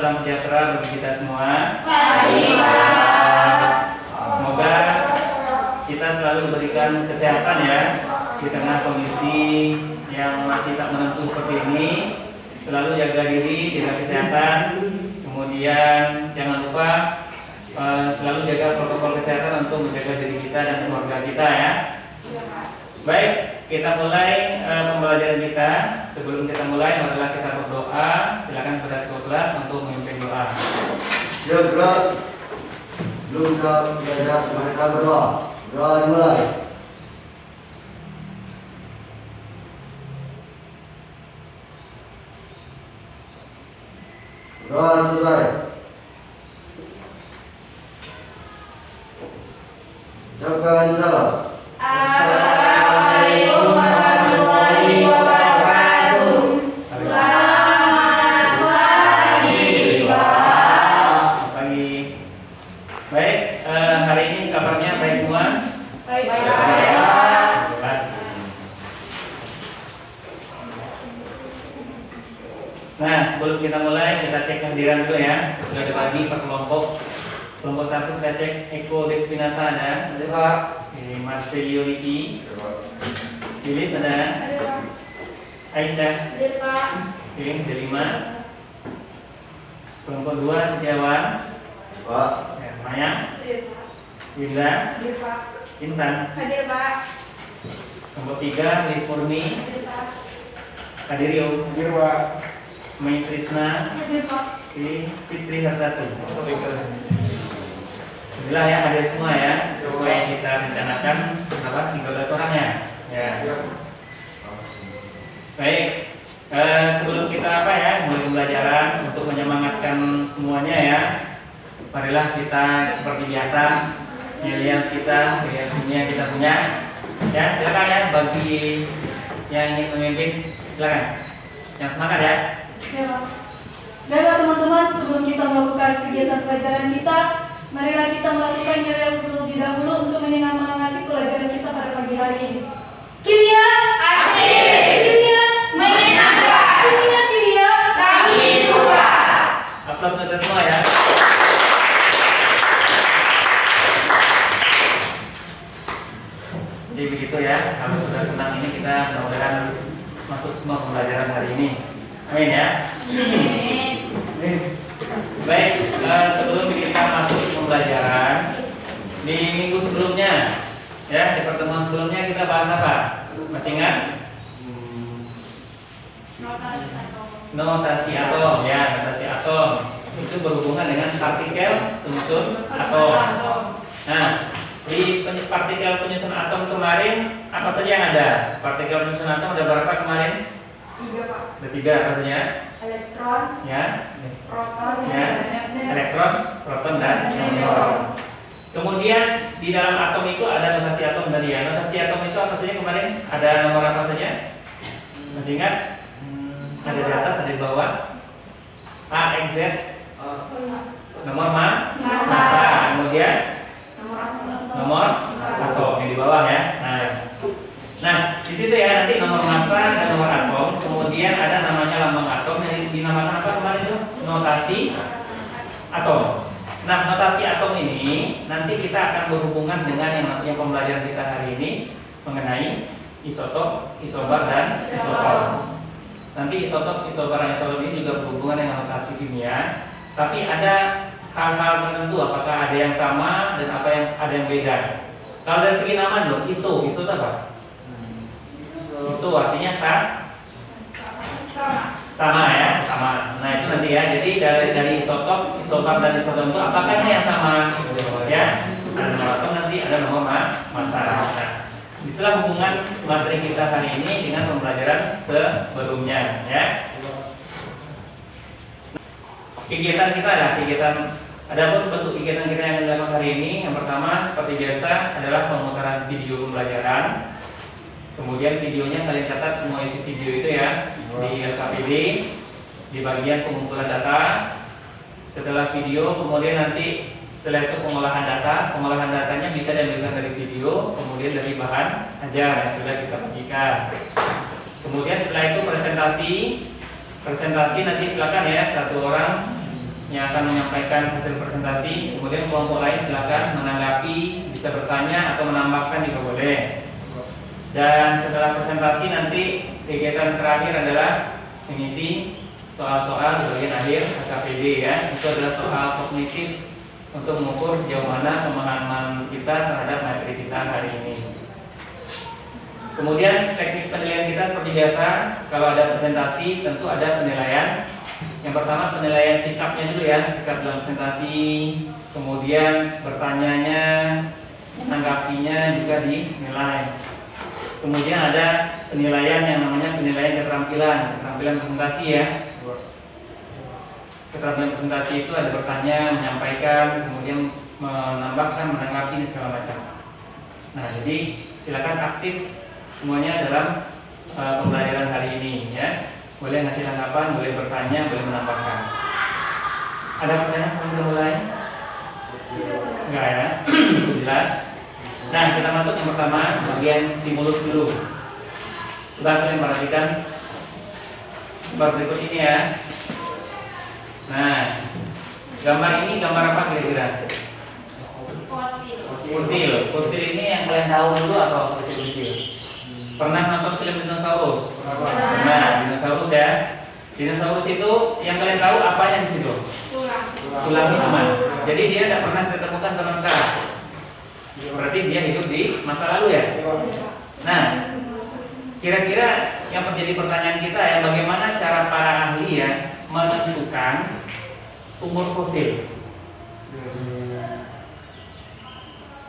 salam sejahtera bagi kita semua. Pagi, Pak. Semoga kita selalu diberikan kesehatan ya di tengah kondisi yang masih tak menentu seperti ini. Selalu jaga diri, jaga kesehatan. Kemudian jangan lupa selalu jaga protokol kesehatan untuk menjaga diri kita dan keluarga kita ya. Baik, kita mulai pembelajaran kita. Sebelum kita mulai, marilah kita berdoa. Silakan kepada ketua kelas untuk memimpin doa. Ya, bro. Sebelum kita belajar, mereka berdoa. Doa dimulai. Doa selesai. Ucapkan salam. Assalamualaikum warahmatullahi wabarakatuh. Selamat pagi, Pak. Pagi. Baik, hari ini kabarnya baik semua? Baik, Pak. Baik. Nah, sebelum kita mulai, kita cek kehadiran dulu ya. Sudah dibagi per kelompok. Kelompok 1 kita cek Eko Despinata ada. Ada, Pak. Ini Marcelio Liki. Lilis ada. Aisyah. Hadir, Pak. Oke, Delima. Kelompok 2 Setiawan. Pak. Ya, Maya. Hadir, Pak. Winda. Hadir, Pak. Intan. Hadir, Pak. Kelompok 3 Lilis Murni. Hadir, Pak. Kadirio. Hadir, Pak. Mai Trisna. Hadir, Pak. Fitri Hartati. Alhamdulillah ya, hadir semua ya. Sesuai yang kita rencanakan, 13 orang ya. Ya. Baik. Sebelum kita mulai pembelajaran untuk menyemangatkan semuanya ya. Marilah kita seperti biasa pilihan kita, pilihan dunia kita punya. Ya, silakan ya bagi yang ingin memimpin, silakan. Yang semangat ya. Ya, Pak. Baiklah teman-teman, sebelum kita melakukan kegiatan pelajaran kita, marilah kita melakukan yang terlebih dahulu untuk menyemangati pelajaran kita pada pagi hari ini. Kimia, asik. Kimia, menyenangkan. Kimia, kami suka. Aplaus untuk semua ya. Jadi begitu ya, kalau sudah senang ini kita mudah-mudahan masuk semua pembelajaran hari ini. Amin ya. Baik, sebelum kita masuk pembelajaran di minggu sebelumnya, ya di pertemuan sebelumnya kita bahas apa? Masih ingat? Notasi atom, ya notasi atom itu berhubungan dengan partikel penyusun atom. Nah, di partikel penyusun atom kemarin apa saja yang ada? Partikel penyusun atom ada berapa kemarin? 3, Pak. Ada 3 apa saja? Elektron, Ya. proton, Ya, dan elektron, proton dan neutron. Kemudian di dalam atom itu ada notasi atom tadi ya. Notasi atom itu apa saja kemarin? Ada nomor apa saja? Masih ingat? Ada di atas, ada di bawah. A, X, Z. Nomor massa. Kemudian nomor atom yang di bawah ya. Nah, di situ ya nanti nomor massa dan nomor atom. Kemudian ada namanya lambang atom yang dinamakan apa kemarin itu? Notasi atom. Nah, notasi atom ini nanti kita akan berhubungan dengan yang namanya pembelajaran kita hari ini mengenai isotop, isobar dan isotop. Nanti isotop, isobar dan isotop ini juga berhubungan dengan notasi kimia. Tapi ada hal-hal tertentu apakah ada yang sama dan ada yang beda. Kalau dari segi nama dulu, iso itu apa? Iso artinya sama ya, sama. Nah itu nanti ya. Jadi dari isotop, isobar dan isotop itu apakah ini yang sama? Ya, ada nomor atom nanti ada nomor massa. Nah, itulah hubungan materi kita hari ini dengan pembelajaran sebelumnya ya. Kegiatan kita ya, adapun bentuk kegiatan kita yang dilakukan hari ini, yang pertama seperti biasa adalah pemutaran video pembelajaran. Kemudian videonya kalian catat semua isi video itu ya di LKPD di bagian pengumpulan data. Setelah video, kemudian nanti setelah itu pengolahan data. Pengolahan datanya bisa diambilkan dari video, kemudian dari bahan ajar yang sudah kita bagikan. Kemudian setelah itu presentasi nanti silakan ya satu orang yang akan menyampaikan hasil presentasi. Kemudian kelompok lain silakan menanggapi, bisa bertanya atau menambahkan juga boleh. Dan setelah presentasi nanti kegiatan terakhir adalah mengisi soal-soal di bagian akhir HKPD ya. Itu adalah soal kognitif untuk mengukur sejauh mana pemahaman kita terhadap materi kita hari ini. Kemudian teknik penilaian kita seperti biasa, kalau ada presentasi tentu ada penilaian. Yang pertama penilaian sikapnya dulu ya, sikap dalam presentasi, kemudian bertanyanya, menanggapinya juga dinilai. Kemudian ada penilaian yang namanya penilaian keterampilan presentasi ya. Keterampilan presentasi itu ada bertanya, menyampaikan, kemudian menambahkan, menanggapi, segala macam. Nah, jadi silakan aktif semuanya dalam pembelajaran hari ini ya. Boleh ngasih tanggapan, boleh bertanya, boleh menambahkan. Ada pertanyaan sebelum kita mulai? Enggak ya? Jelas. Nah, kita masuk yang pertama, bagian stimulus dulu. Coba kalian perhatikan gambar berikut ini ya. Nah, gambar ini gambar apa kira-kira? Fosil ini yang kalian tahu dulu atau kecil-kecil? Pernah nonton film dinosaurus? Nah, dinosaurus ya. Dinosaurus itu yang kalian tahu apanya di situ? Tulangnya cuma. Jadi dia tidak pernah ditemukan sama sekarang. Berarti dia hidup di masa lalu ya. Nah, kira-kira yang menjadi pertanyaan kita ya, bagaimana cara para ahli ya menentukan umur fosil?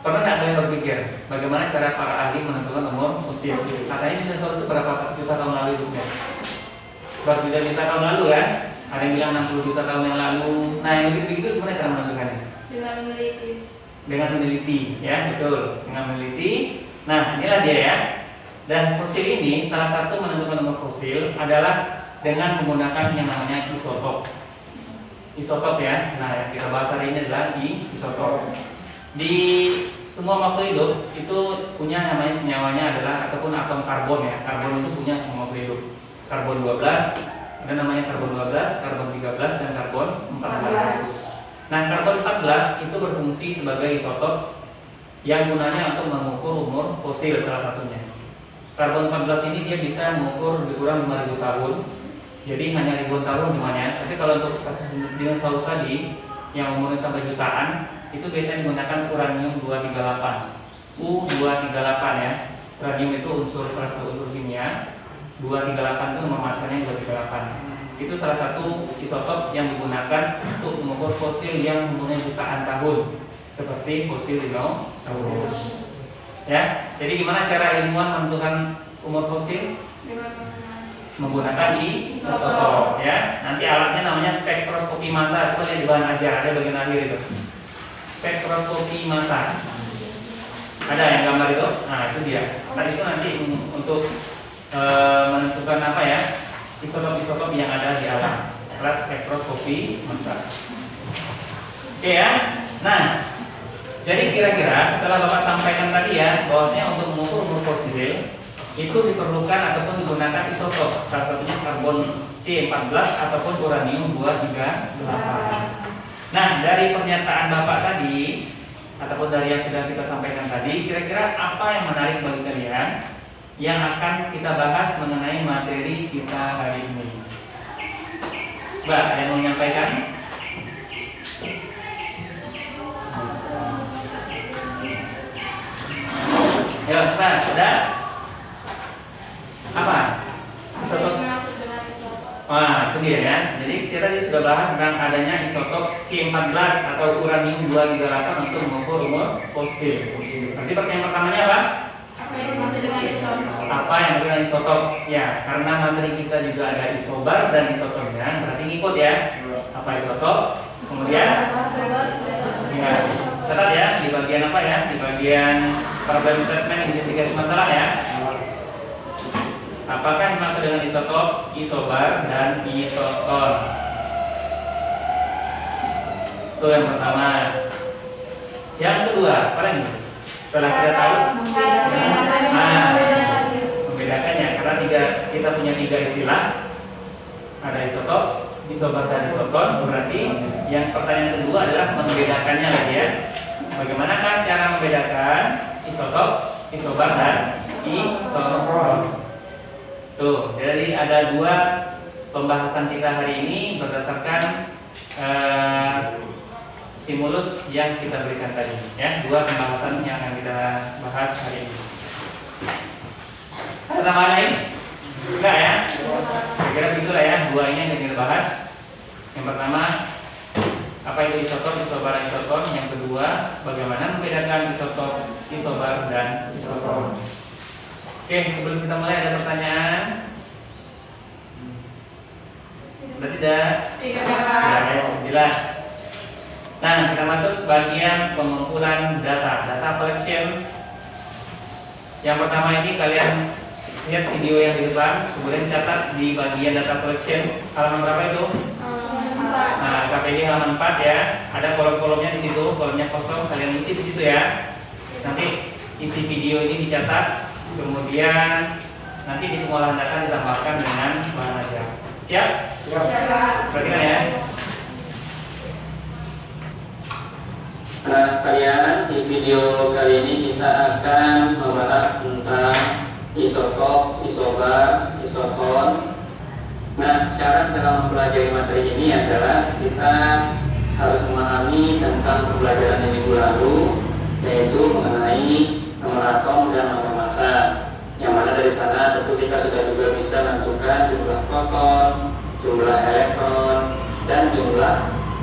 Pernah nggak kalian berpikir bagaimana cara para ahli menentukan umur fosil? Katanya dinosaurus itu berapa juta tahun lalu hidupnya? Berapa juta tahun lalu kan? Ada yang bilang 60 juta tahun yang lalu. Nah, yang begitu gimana cara menentukannya? Dengan meneliti, ya betul. Dengan meneliti. Nah, inilah dia ya. Dan fosil ini salah satu menentukan umur fosil adalah dengan menggunakan yang namanya isotop. Isotop ya. Nah, yang kita bahas hari ini adalah isotop. Di semua makhluk hidup itu punya namanya senyawanya adalah ataupun atom karbon ya. Karbon itu punya semua makhluk hidup. Karbon 12, ada namanya karbon 12, karbon 13 dan karbon 14. Nah, karbon 14 itu berfungsi sebagai isotop yang gunanya untuk mengukur umur fosil salah satunya. Karbon 14 ini dia bisa mengukur lebih kurang 5000 tahun. Jadi hanya ribuan tahun semuanya. Tapi kalau untuk kasus dinosaurus tadi yang umurnya sampai jutaan, itu biasanya menggunakan uranium 238. U238 ya. Uranium itu salah satu unsur kimia. 238 itu nomor masanya 238. Itu salah satu isotop yang digunakan untuk mengukur fosil yang umurnya jutaan tahun, seperti fosil dinosaurus. Ya, jadi gimana cara ilmuwan menentukan umur fosil? Menggunakan isotop ya. Nanti alatnya namanya spektroskopi massa. Itu lihat di bahan ajar, ada bagian akhir itu. Spektroskopi massa. Ada yang gambar itu? Nah, itu dia. Tadi itu nanti untuk menentukan apa ya? Isotop-isotop yang ada di alam. Alat spektroskopi massa. Oke ya. Nah, jadi kira-kira setelah Bapak sampaikan tadi ya, bahwasanya untuk mengukur umur fosil itu diperlukan ataupun digunakan isotop, salah satunya karbon C14 ataupun uranium 238. Nah, dari pernyataan Bapak tadi ataupun dari yang sudah kita sampaikan tadi, kira-kira apa yang menarik bagi kalian yang akan kita bahas mengenai materi kita hari ini? Mbak, ada yang mau menyampaikan? Ya, Mbak, sudah? Apa? Isotop. Wah, itu dia ya. Jadi kita tadi sudah bahas tentang adanya isotop C14 atau uranium 238 untuk mengukur umur fosil. Nanti pertanyaan pertamanya apa? Apa yang dimaksud dengan isotop? Ya, karena materi kita juga ada isobar dan isotopnya, berarti ngikut ya. Apa isotop? Kemudian ya, catat ya di bagian apa ya? Di bagian problem statement identifikasi masalah ya. Apakah dimaksud dengan isotop, isobar, dan isoton? Itu yang pertama. Yang kedua, apa lagi? Setelah kita tahu, membedakannya karena kita punya tiga istilah. Ada isotop, isobar dan isoton. Berarti yang pertanyaan kedua adalah membedakannya lagi ya. Bagaimana kan cara membedakan isotop, isobar dan isoton? Tuh, jadi ada dua pembahasan kita hari ini berdasarkan stimulus yang kita berikan tadi ya. Dua pembahasan yang akan kita bahas hari ini. Ada tambahan lain? Enggak ya? Kira-kira begitulah ya, dua ini yang kita bahas. Yang pertama, apa itu isotop, isobar, isoton. Yang kedua, bagaimana membedakan isotop, isobar, dan isoton. Oke, sebelum kita mulai ada pertanyaan? Sudah tidak? Ya, jelas. Nah, kita masuk bagian pengumpulan data collection. Yang pertama ini kalian lihat video yang di depan, kemudian catat di bagian data collection halaman berapa itu? Nah, KPD halaman 4 ya. Ada kolom-kolomnya di situ, kolomnya kosong, kalian isi di situ ya. Nanti isi video ini dicatat, kemudian nanti di pengolahan data ditambahkan dengan bahan ajar. Siap? Perhatikan ya. Nah sekalian, di video kali ini kita akan membahas tentang isotop, isobar, isoton. Nah, syarat dalam mempelajari materi ini adalah kita harus memahami tentang pembelajaran yang minggu lalu, yaitu mengenai nomor atom dan nomor massa. Yang mana dari sana tentu kita sudah juga bisa menentukan jumlah proton, jumlah elektron, dan jumlah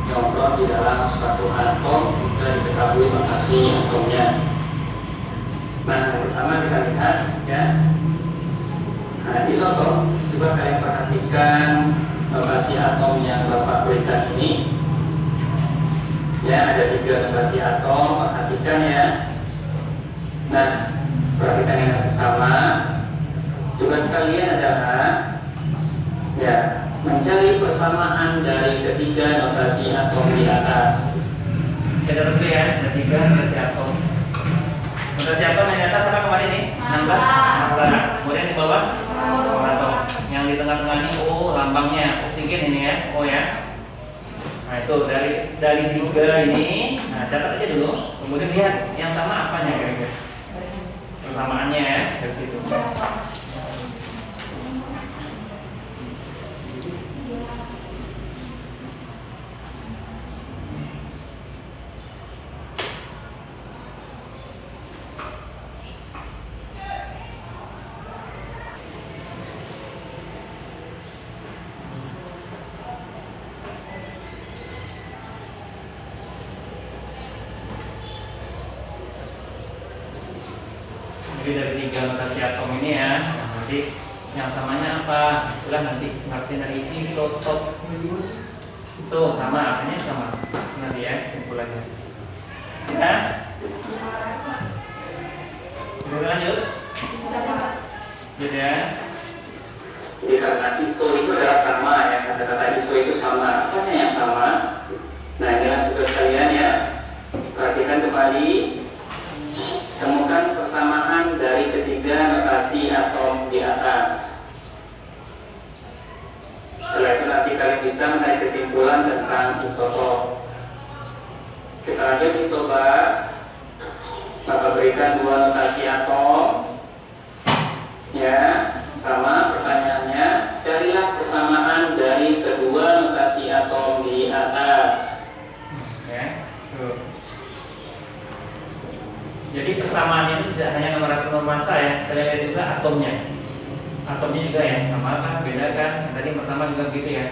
neutron di dalam suatu atom jika diketahui lokasi atomnya. Nah, yang pertama kita lihat ya. Nah, isotop juga kalian perhatikan lokasi atom yang Bapak berikan ini. Ya, ada 3 lokasi atom, perhatikan ya. Nah, perhatikan yang sesama. Juga sekalian adalah ya, mencari persamaan dari ketiga notasi atom di atas. Kita dulu ya, ada 3 notasi atom. Notasi atom yang di atas apa kemarin nih? 16 massa. Kemudian di bawah atom. Yang di tengah-tengah ini O lambangnya oksigen ini ya, O ya. Nah itu dari 3 ini, nah catat aja dulu. Kemudian lihat yang sama apanya kira-kira. Persamaannya ya dari situ. Jadi dari 3 notasi atom ini ya, nah, nanti yang samanya apa? Itulah nanti pengertian dari isotop. Iso sama, apanya sama. Nanti ya kesimpulannya. Ya. Kita lanjut. Jadi ya. Jadi karena iso itu adalah sama ya, kata-kata iso itu sama. Apanya yang sama? Nah, inilah tugas kalian ya. Perhatikan kembali. Temukan persamaan dari ketiga notasi atom di atas. Setelah itu nanti kalian bisa menarik kesimpulan tentang isotop. Kita lanjut isobar. Maka berikan 2 notasi atom. Ya, sama pertanyaannya. Carilah persamaan dari kedua notasi atom di atas. Ya. Tuh. Jadi persamaan itu tidak hanya nomor atom massa ya, kita lihat juga atomnya. Atomnya juga ya, sama kan, beda kan? Tadi pertama juga begitu ya.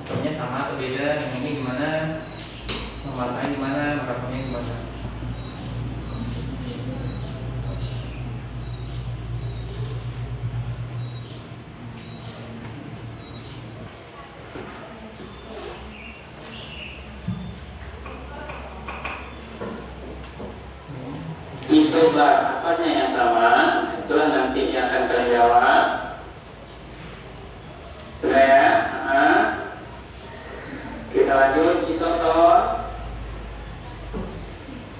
Atomnya sama atau beda? Yang ini gimana? Massanya gimana? Nomor atomnya gimana? Isobar, apanya yang sama? Itulah nanti yang akan kalian jawab. Sudah ya? Kita lanjut isotop.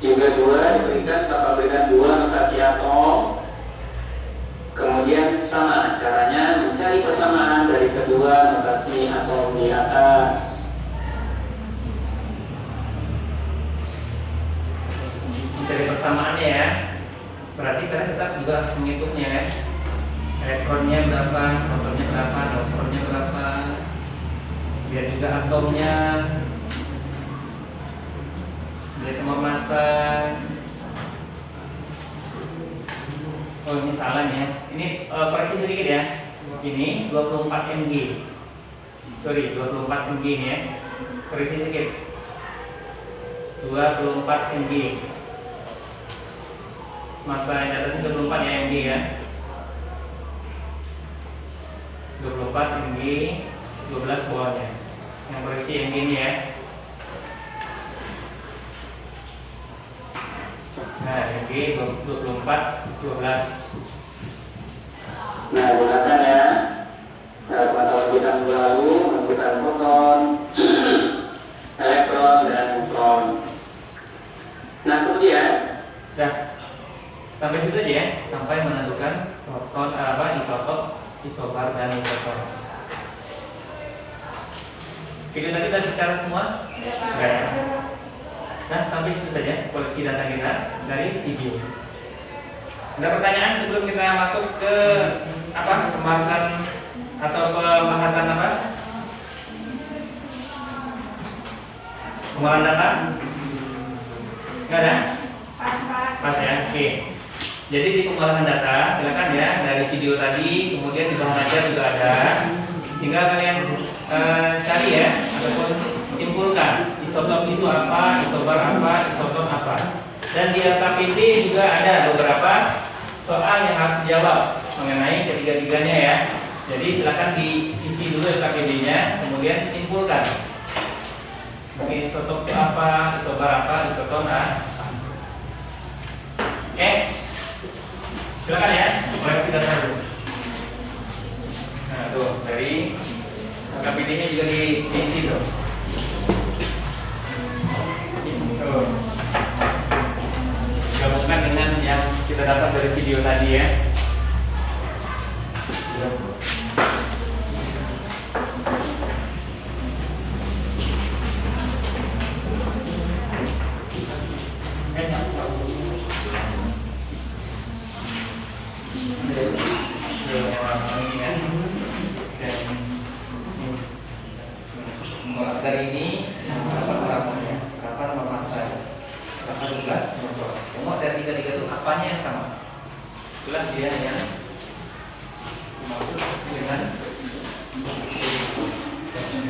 Juga 2 diberikan, Bapak berikan 2 notasi atom. Kemudian Kemudian sama caranya mencari persamaan dari kedua notasi atom di atas. Mencari persamaannya ya. Berarti karena kita juga harus menghitungnya ya. Elektronnya berapa, protonnya berapa, neutronnya berapa. Lihat juga atomnya. Lihat nomor massa. Oh ini salah nih ya. Ini koreksi sedikit ya. Ini 24 mg. Sorry, 24 mg ini ya. Koreksi sedikit. 24 mg. Masa yang atasnya 24 ya mg ya. 24 mg, 12 bawahnya. Yang koreksi mg ini ya. Nah, mg 24, 12. Nah, gunakan ya. Pada bidang lalu menggunakan proton, elektron dan neutron. Nah, kemudian Nah, sampai situ aja ya, sampai menentukan proton isotop, isobar dan isoton. Video tadi kita bicara semua? Enggak ya? Nah, sampai situ saja koleksi data kita dari video. Ada pertanyaan sebelum kita masuk ke pembahasan atau pembahasan pengolahan data? Enggak ada? Pas ya, oke. Jadi di pengolahan data, silakan ya dari video tadi, kemudian di bahan ajar juga ada. Tinggal kalian cari ya, ataupun simpulkan isotop itu apa, isobar apa, isoton apa. Dan di LKPD juga ada beberapa soal yang harus dijawab mengenai ketiga-tiganya ya. Jadi silakan diisi dulu LKPD-nya, kemudian disimpulkan. Mungkin isotop itu apa, isobar apa, isoton apa. Oke, silakan ya, koleksi data dulu. Nah tuh dari KPD-nya juga diisi tuh. Tuh. Gabungkan dengan yang kita dapat dari video tadi ya. Dari ini berapa nomor massa, berapa juga nomor dari tiga itu apanya yang sama? Itulah dia yang dimaksud dengan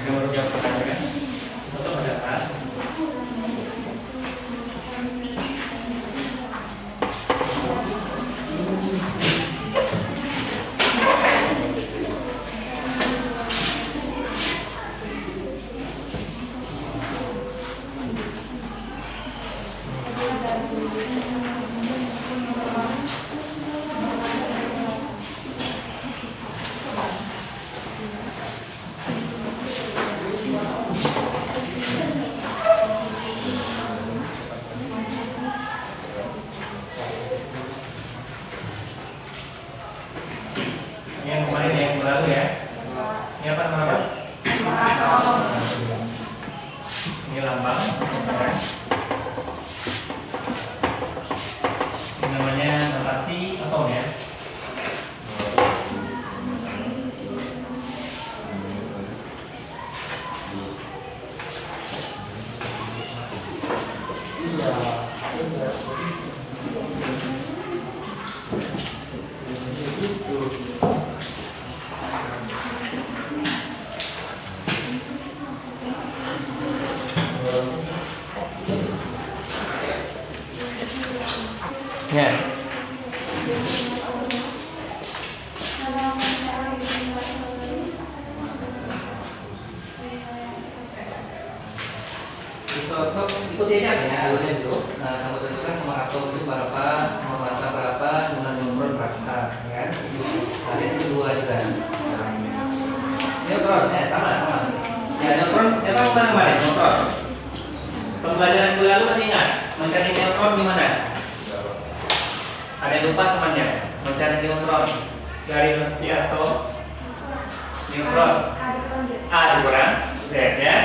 nomor yang pertanyaan untuk data. Yang kemarin yang lalu ya. Ini apa nama? Ini lambang. Ini namanya notasi atom ya. Ya. Isotop ikuti aja ya alurnya dulu. Nah, kamu tentukan nomor atom itu berapa, nomor massa berapa, jumlah neutron berapa, ya. Nah, yang kedua juga. Neutron, ya sama. Ya neutron, mana kemarin neutron? Pembelajaran minggu lalu masih ingat mencari neutron di mana? Ada yang lupa temannya mencari neutron. dari notasi atom neutron A dikurang Z ya.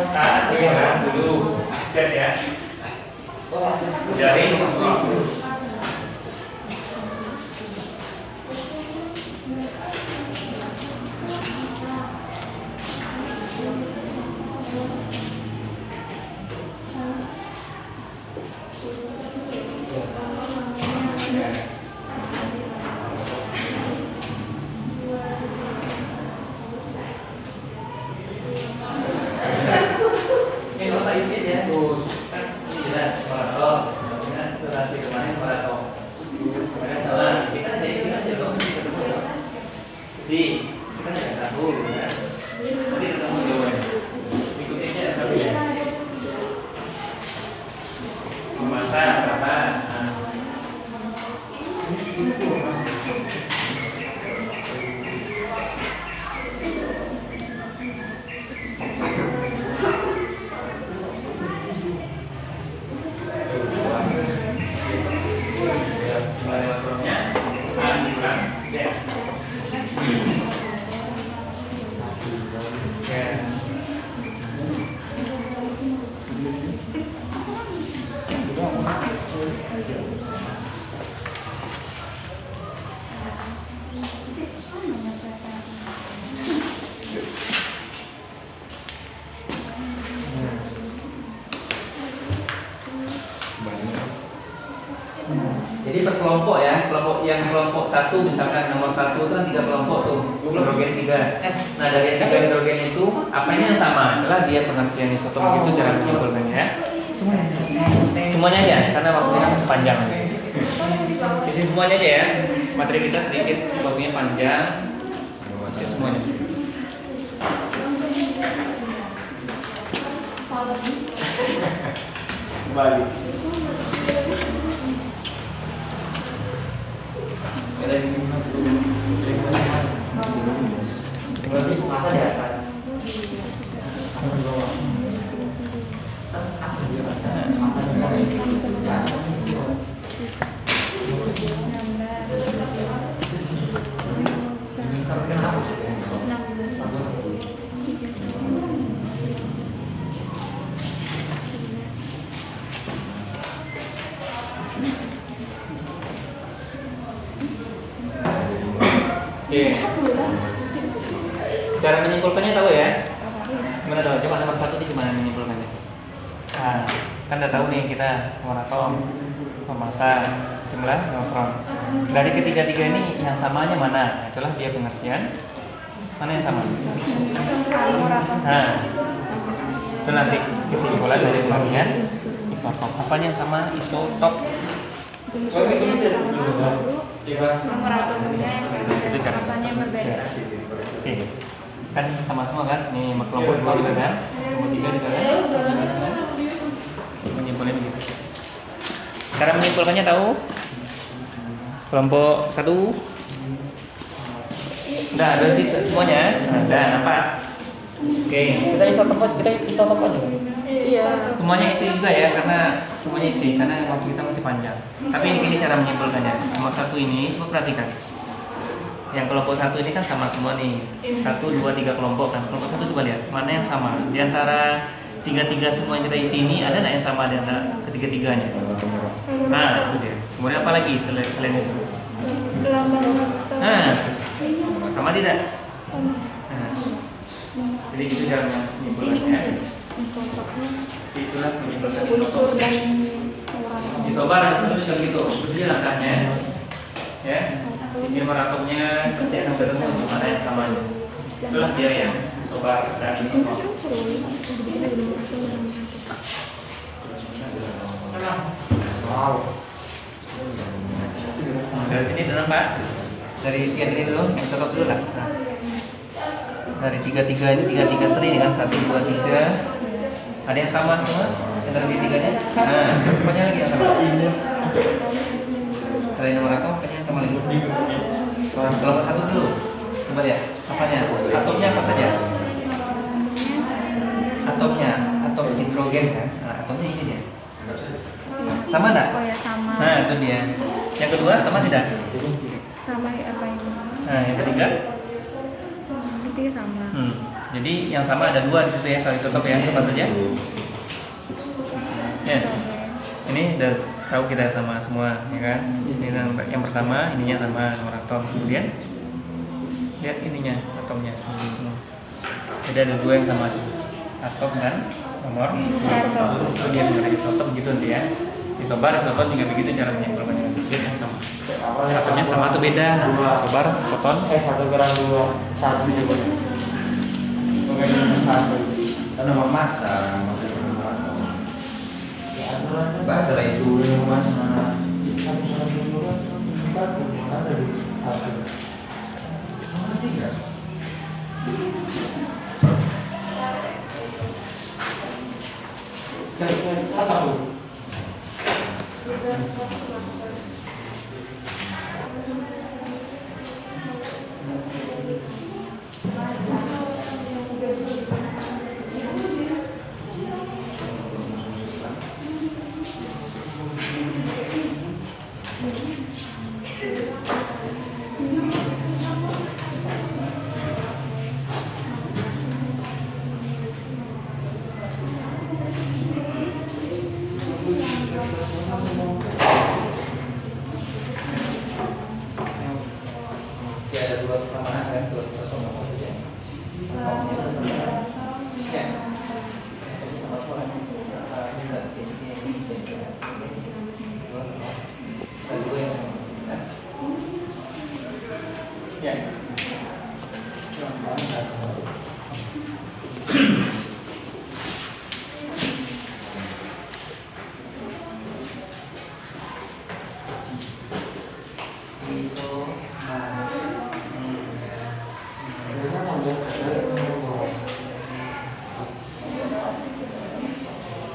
A dikurang dulu Z ya. Dari neutron. Ini nota isi ya, terus kan ini jelas paraton, kemudian relasi kemarin paraton. Mereka sama, isi kan aja dong, isi kan ada satu, kan? Nanti ketemu jawabannya. Ikuti aja tapi ya. Masa berapa? Jadi per kelompok ya, kelompok satu misalkan nomor 1 itu kan 3 kelompok tuh, hidrogen 3. Nah dari 3 hidrogen itu apanya yang sama? Adalah dia pengertian isotop itu cara menyimpulkannya ya. Semuanya aja, karena waktunya masih panjang. Isi semuanya aja ya. Materi kita sedikit, waktunya panjang. Isi semuanya. Kembali. Masa di atas. Oke. Cara menyimpulkannya tahu ya? Gimana tahu? Coba nomor 1 ini gimana menyimpulkannya? Nah, kan udah tahu nih kita nomor atom, massa, jumlah neutron. Dari ketiga-tiga ini yang samanya mana? Itulah dia pengertian. Mana yang sama? Nah, itu nanti kesimpulan dari pengertian isotop. Apanya yang sama? Isotop. Nomor atomnya Itu cara. rasanya berbeda. Oke. Kan sama semua kan? Nih kelompok 2 juga kan? Kelompok 3 juga kan? Menyimpulnya begitu. Cara menyimpulkannya tahu? Kelompok 1. Udah ada sih semuanya. Udah nampak. Oke, kita isotop aja. Iya. Semuanya isi juga ya, karena semuanya isi karena waktu kita masih panjang. Tapi ini cara menyimpulkannya. Nomor 1 ini coba perhatikan. Yang kelompok 1 ini kan sama semua nih. 1, 2, 3 kelompok kan. Kelompok 1 coba lihat mana yang sama. Di antara 3 semua yang kita isi ini ada nggak yang sama di antara ketiga-tiganya? Nah, itu dia. Kemudian apa lagi selain itu? Nah, sama tidak? Nah, jadi itu cara menyimpulkannya. Itulah menyimpulkan isotop. Isobar harus juga gitu. Jadi langkahnya, ya. Isi nomor atomnya nanti akan ketemu di mana yang sama. Itulah dia yang isobar dan isotop. Wow. Dari sini dulu Pak. Dari isian ini dulu, yang isotop dulu lah. Nah. Dari 3 ini 3 seri kan 1, 2, 3. Ada yang sama semua antara tiganya. Nah, semuanya lagi yang sama. Selain nomor atom, apanya yang sama lagi? Kelompok 1 dulu. Coba lihat, apanya? Atomnya apa saja? Atomnya, atom hidrogen kan? Nah, atomnya ini dia. Sama enggak? Oh ya sama. Nah, itu dia. Yang kedua sama tidak? Sama apa ini? Nah, yang ketiga? Ketiga sama. Jadi yang sama ada dua di situ ya, kalau isotop ya. Apa saja? Ya. Ini udah tahu kita sama semua, ya kan? Ini yang pertama, ininya sama nomor atom. Kemudian lihat ininya, atomnya. Jadi ada dua yang sama sih. Atom dan nomor atom. Itu dia mengenai isotop gitu nanti ya. Isobar, isoton juga begitu caranya kalau banyak sedikit yang sama. Atomnya sama atau beda? Isobar, isoton. 1 gram 2 1 juga. Kan nomor massa, maksudnya nomor atom. Baca lah itu nomor massa. Ya ada dua kesamaan kan, dua isoton apa saja? Ya. Ya.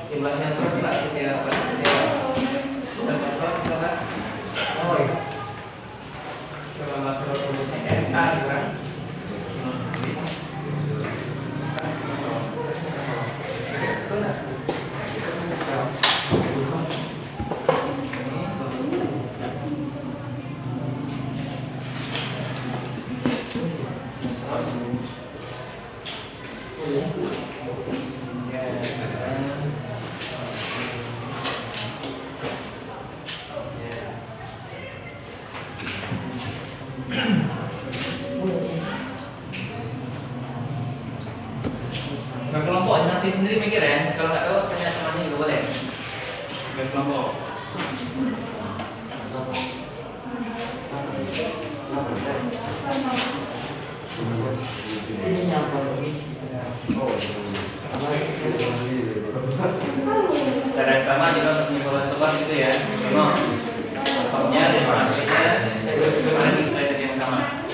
Jumlahnya berapa setiap kalau makro tulisnya MA kan? Berkelompok masih sendiri mikir ya. Kalau nggak tahu tanya temannya juga boleh. Berkelompok. Ini nyamper logis. Cara yang sama juga untuk menyimpulkan sobat gitu ya. Memang atomnya dan maksudnya kemarin slide yang sama.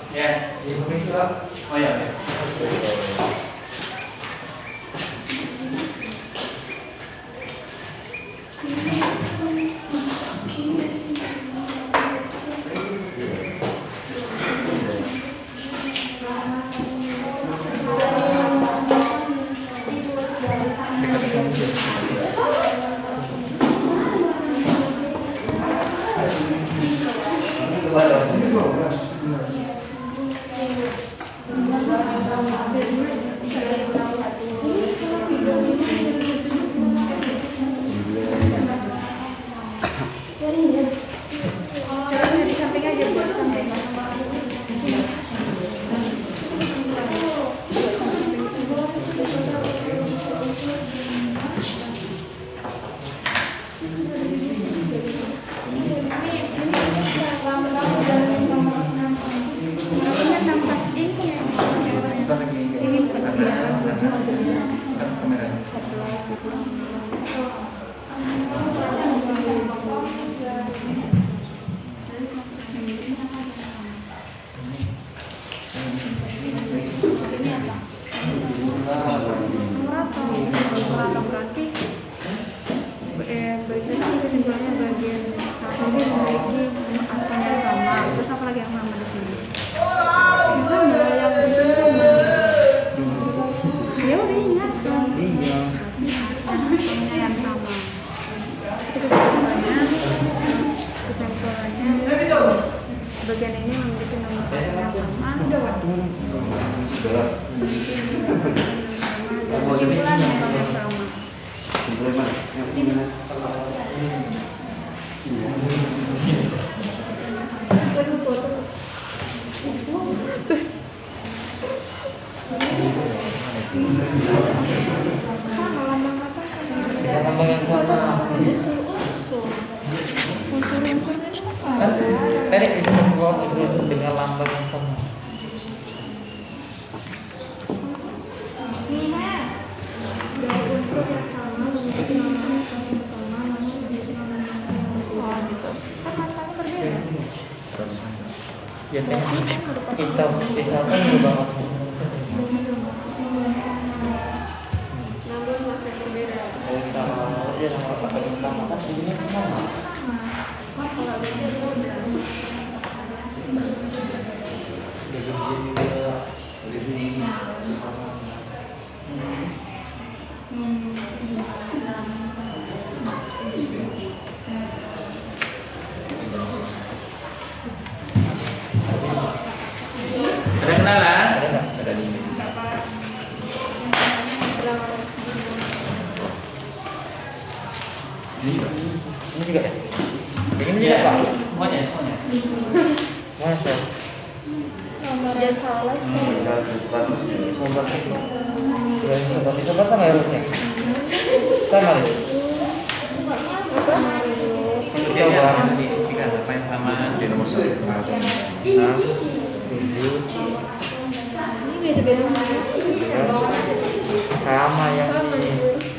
Ya, Di Indonesia oh ya. Ya. Coba di samping aja buat samping. Ini tambah ini. Ini perkiraan. Berat. Kesimpulan lambang yang sama. Sebelah mana? Yang ini. Sama lambang apa sama? Dengan lambang yang sama. Unsur-unsurnya apa? Kan tadi itu membuat unsur dengan lambang yang sama. Dari unsur yang sama memiliki nama atom yang sama namun memiliki nama massa yang berbeda. Kan massanya berbeda. Ya kan kita kan berubah Namun massa berbeda. kalau sama saja sama atom yang sama kan ini sama. Sama. Kok kalau beda beda. Ada kenalan? Ada nggak? Ada di sini. Ini juga ya? Ini juga Iya, Pak? semuanya. Masya. Jangan salah. Sobat itu. Sobat sama ya harusnya? Sama ya? Coba isikan apa yang sama di nomor 1. Ini beda-beda Sama yang ini.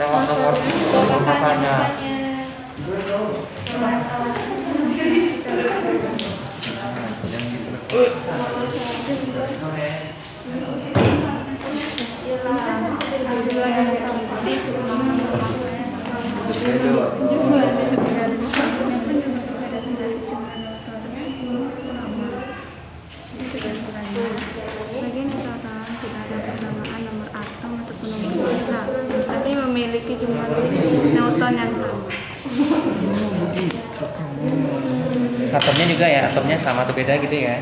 Nomor masanya. Bagian misalkan tidak ada persamaan nomor atom ataupun nomor massa, tapi memiliki jumlah neutron yang sama. Atomnya juga ya, atomnya sama atau beda gitu ya?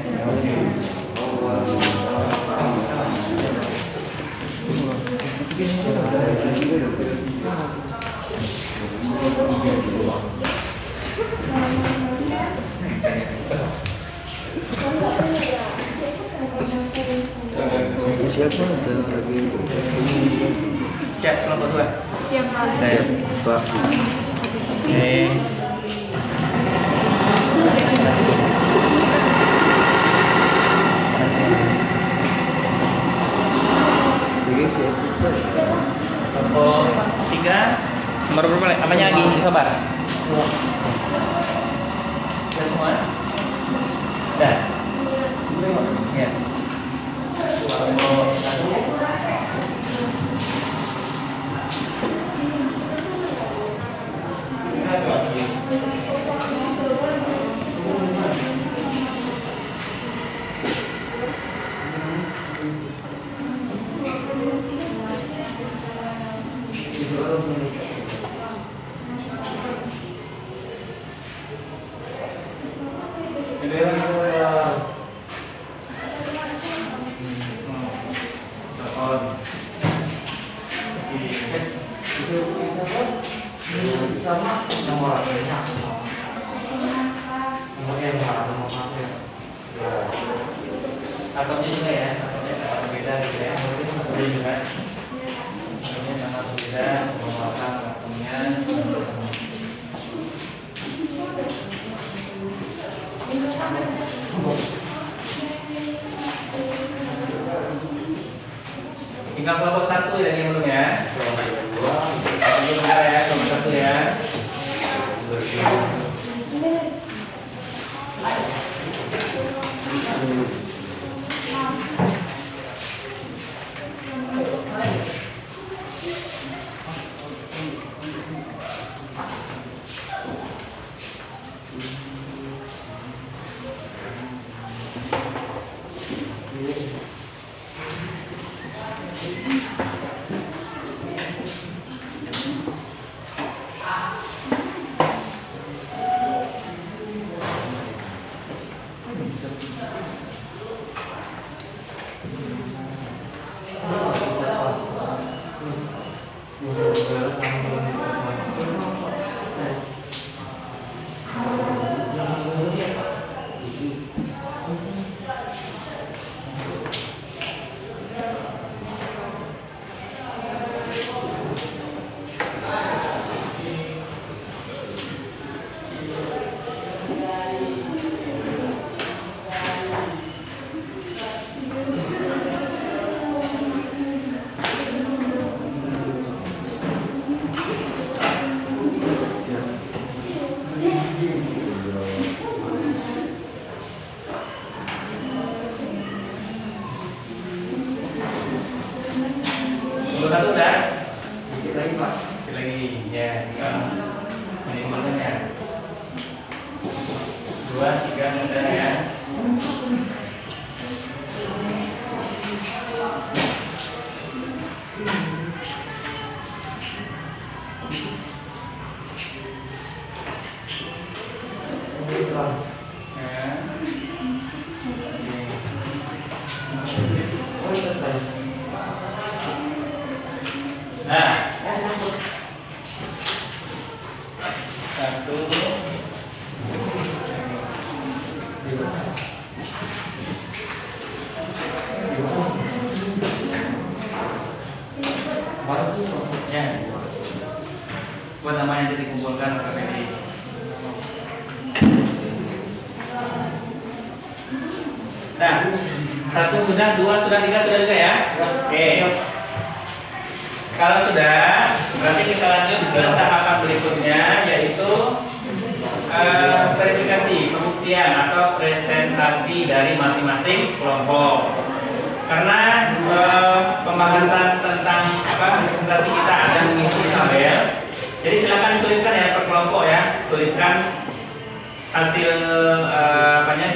Siapa ada lagi? Siap, kelompok 2. Siap, Pak. Baik. Pak. Oke. Jadi siapa? Kelompok 3. Nomor berapa? Apanya lagi? Sobar. Sudah semua? Sudah. Ya. Kelompok 1. Atomnya juga ya, atomnya sama berbeda gitu ya. Mungkin masih juga. Atomnya sama berbeda, penguasaan atomnya. Tinggal kelompok 1 ya yang belum ya. Bentar ya, kelompok 1 ya. Nomor 1 udah? Dikit lagi Pak. Dikit lagi, ya. Ini kemana-mana. 2, 3, sudah ya. Nah, 1, 2, ya. Buat nama yang dikumpulkan ke PDI. Nah, 1 sudah, 2 sudah, 3 sudah juga ya. Oke. Kalau sudah, berarti kita lanjut ke tahapan berikutnya, yaitu verifikasi pembuktian atau presentasi dari masing-masing kelompok. Karena pembahasan tentang presentasi kita ada mengisi tabel, jadi silakan tuliskan ya per kelompok ya, tuliskan hasil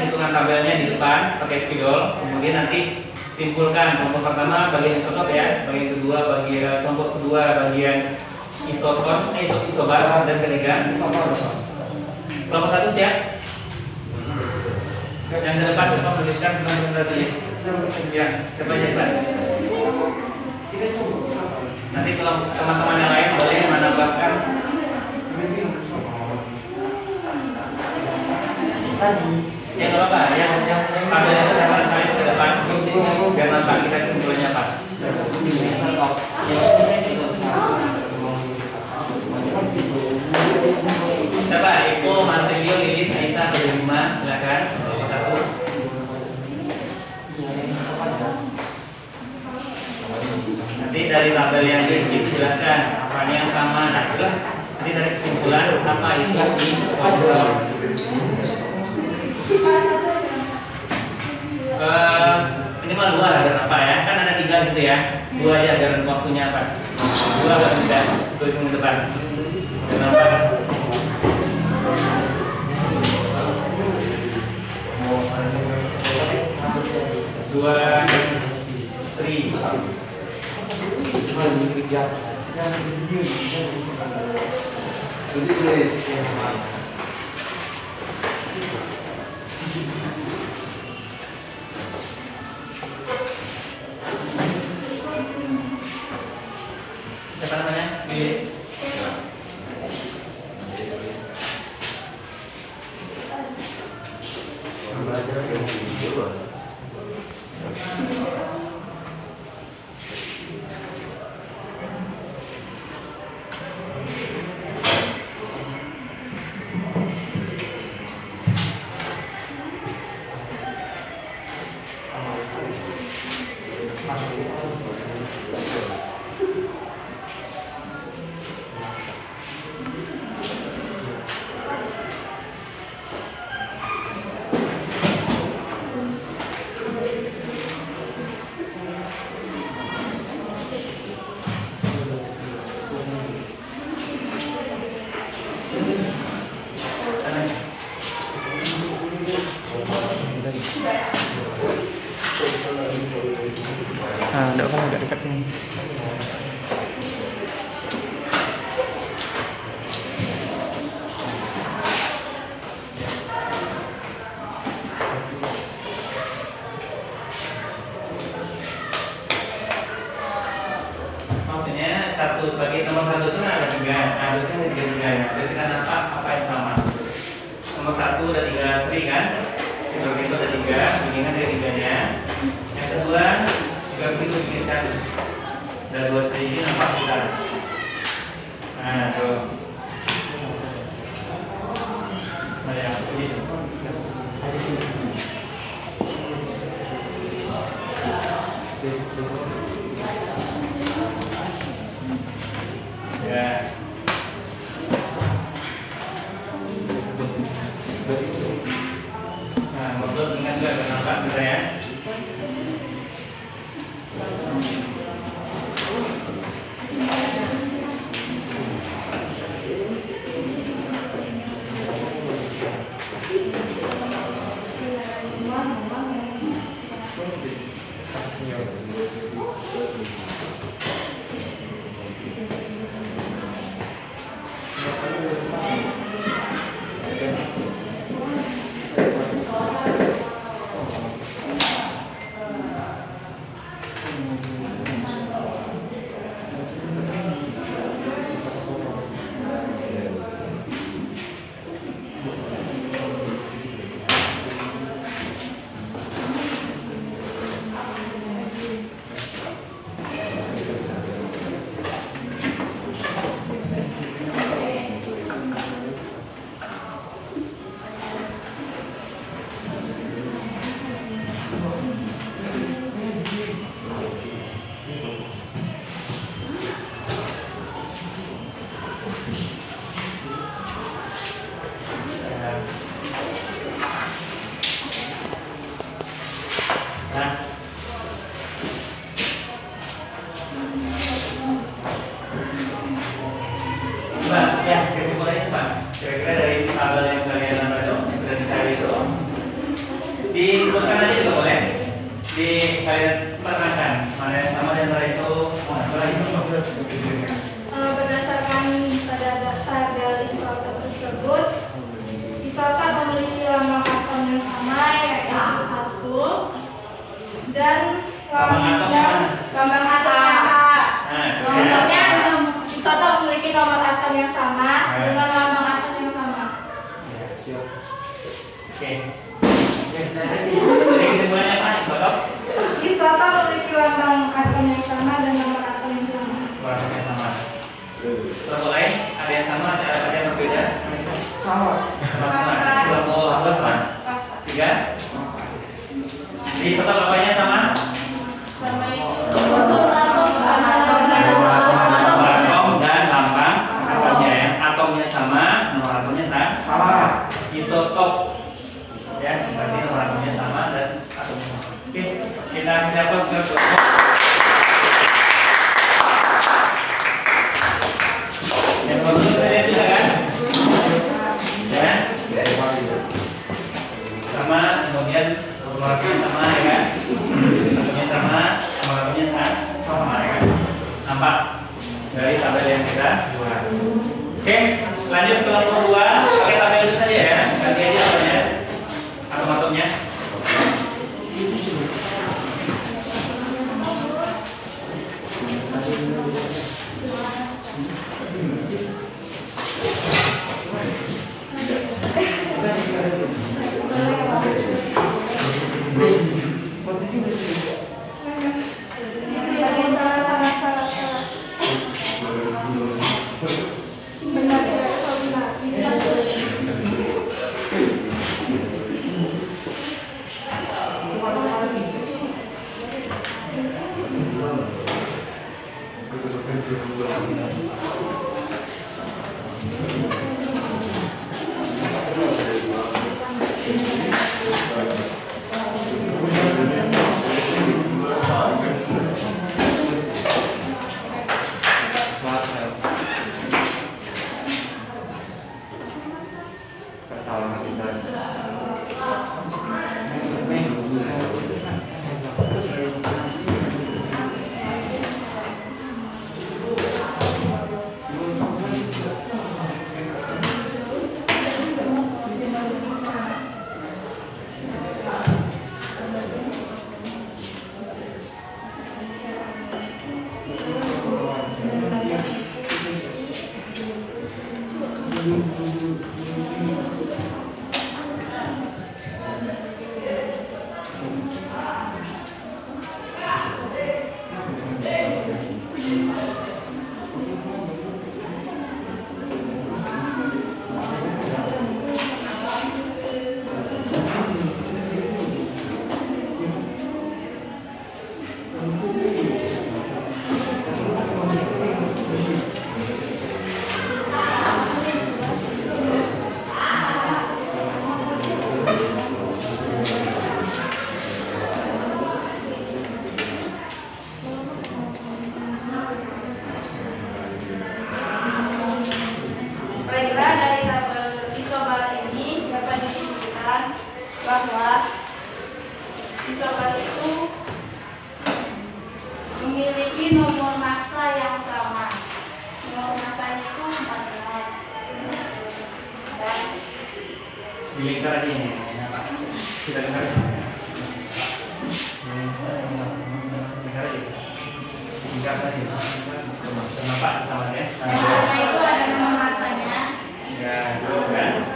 hitungan tabelnya di depan pakai spidol, kemudian nanti simpulkan kelompok pertama bagian isotop ya, bagian kedua bagian kelompok kedua bagian isoton, isobar, dan ketiga kelompok 1 siap. Yang ke depan coba menuliskan tentang presentasi ya, coba cepat. Nanti kalau teman-teman yang lain boleh menambahkan. Ya nggak apa-apa, yang tabel itu dapat saya ke depan biar nampak kita kesimpulannya apa. Coba Eko, Marcelio, Lilis, Aisyah, Bima, silakan nomor 1. Nanti dari tabel yang diisi jelaskan apa yang sama, nah itulah nanti dari kesimpulan apa itu isobar. Minimal 2 agar apa ya, kan ada 3 di situ ya, 2 aja agar waktunya apa, 2 agar tidak tulis ke depan agar apa. Dua Sri siapa namanya? Lilis. Nah, agak dekat sini. Maksudnya satu bagi nomor satu itu ada 3, harusnya ada 3-3 nya. Jadi kita nampak apa yang sama. Nomor 1 ada 3 seri kan? Yang begitu ada 3, bikinkan dari 3-nya. Yang kedua juga begitu bikinkan. Ada 2 seri ini nampak kita. Nah tuh. Ada yang sini. Ya. Nah, motor ingat juga kenapa bisa ya? Pak, ya kesimpulannya Pak, kira-kira dari tabel yang kalian nambah itu, yang sudah dicari itu, disebutkan aja juga boleh, di kalian perkenalkan mana yang sama dan mana itu, Berdasarkan pada tabel isotok tersebut, isotok memiliki lambang atom yang sama yaitu 1 dan lambang atomnya A. Maksudnya isotok memiliki nomor atom yang sama dengan lambang atom yang sama. Oke. Jadi kesimpulannya apa? Isotok memiliki lambang atom yang sama dan nomor atom yang sama. Warna yang sama. Terus lain ada yang sama, ada yang berbeda? Sama. Sama. Dua mau apa mas? 3. Jadi isotok apanya sama? Sama itu. Atom sama Nomor atom dan lambang atomnya ya. Atomnya sama, nomor atomnya sama. Isotop ya, berarti nomor atomnya sama dan atomnya sama. Oke, kita siapa sudah yang bagus saya juga kan? Ya, sama, kemudian nomor atomnya sama ya kan? Atomnya sama, nomor atomnya sama ya kan? Nampak dari tabel yang kita buat. Oke, lanjut ke nomor 2. Pakai tabel itu saja ya. Ganti aja apanya? Atom-atomnya. memiliki nomor massa yang sama. Nomor massanya itu 14. Dan Di lingkaran ini. Kita dengar. Lingkaran ini. Kenapa sama ya? massa itu ada nomor massanya. Ya, betul kan?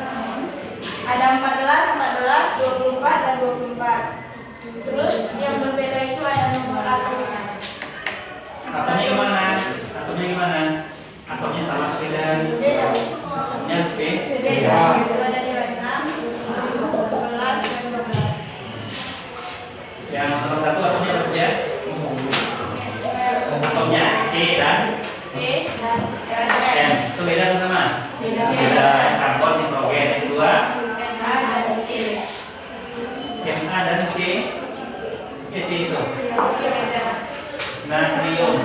Ada 14, 14, 24, dan 24. Terus yang berbeda itu ada nomor atomnya. Atomnya gimana? Atomnya gimana? Atomnya sama atau beda? Beda. Atomnya Beda. Itu ada nilai 6, 11, dan 12. Yang nomor satu atomnya apa saja? Atomnya C dan C dan N. Itu beda atau sama? Beda. Beda. Karbon, nitrogen. Yang kedua, Na dan C. yang A dan C. Ya, C itu. Beda. Natrium.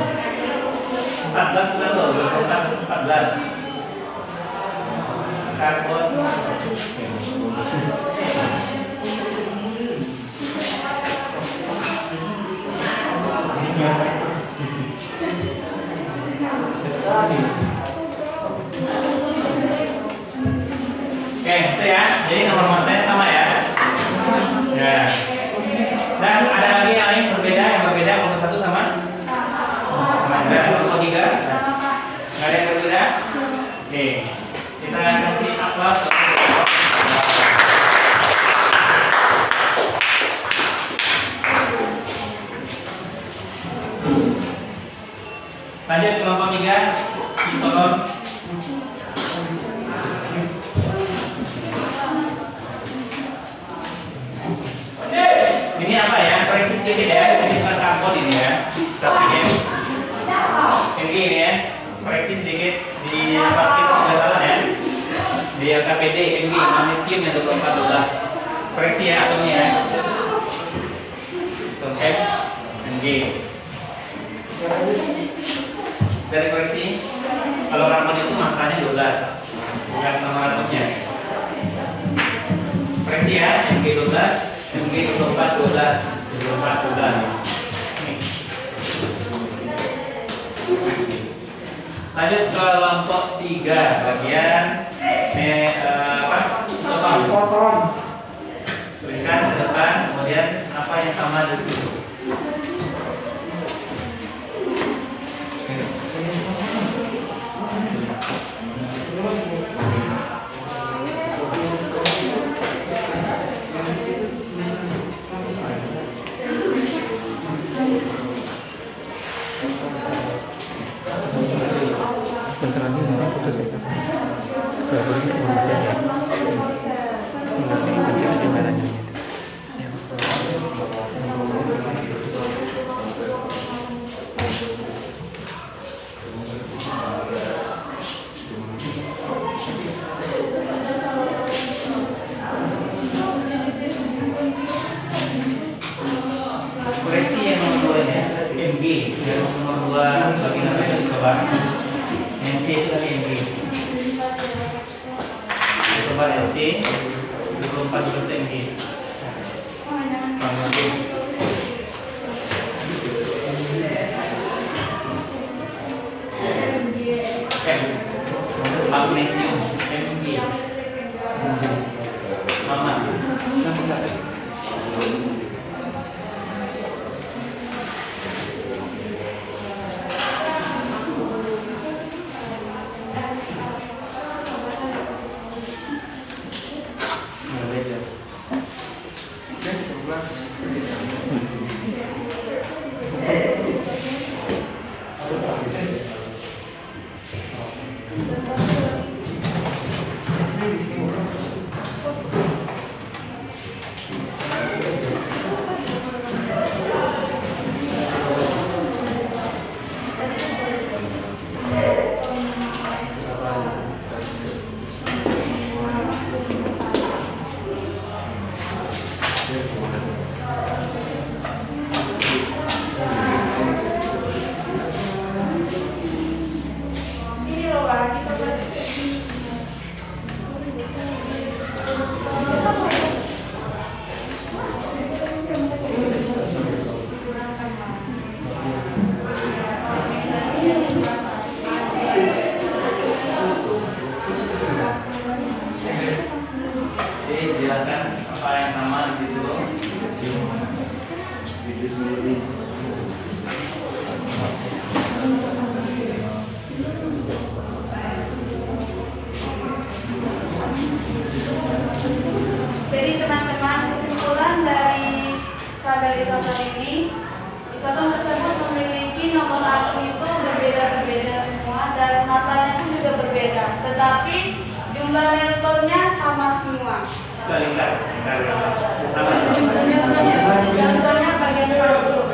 14 bukan loh, 14. Karbon. Oke, itu ya. Jadi nomor massanya sama ya. Ya. Dan ada lagi yang lain berbeda, nomor 1 sama? Ada nomor 3? Nggak ada yang berbeda? Oke. Kita kasih aplaus. Lanjut kelompok 3, isolon. Ini apa ya? Koreksi sedikit ya. Ini bukan karbon ini ya. Tapi ini ya. Koreksi sedikit di tempat kita sudah salah ya. Di LKPD Mg magnesium yang 14. Koreksi ya atomnya ya. Oke. Mg. Dari koreksi, kalau karbon itu masanya 12, bukan nomor atomnya. Koreksi ya, Mg 12. Mg 24 12. Lanjut ke kelompok 3 bagian isoton. Tuliskan ke depan, kemudian apa yang sama di situ. Bentar lagi bisa putus ya. Kalau boleh informasi aja. Nanti kerja timbalannya. Koreksi yang nomor 2 nya Mg, yang nomor 2 bagi namanya coba. Yang C itu tadi Mg. Coba LC 24 Mg. Magnesium Mg. Mama. nomor atom itu berbeda-beda semua dan masanya pun juga berbeda. Tetapi jumlah neutronnya sama semua. Lingkar. Contohnya bagian 1.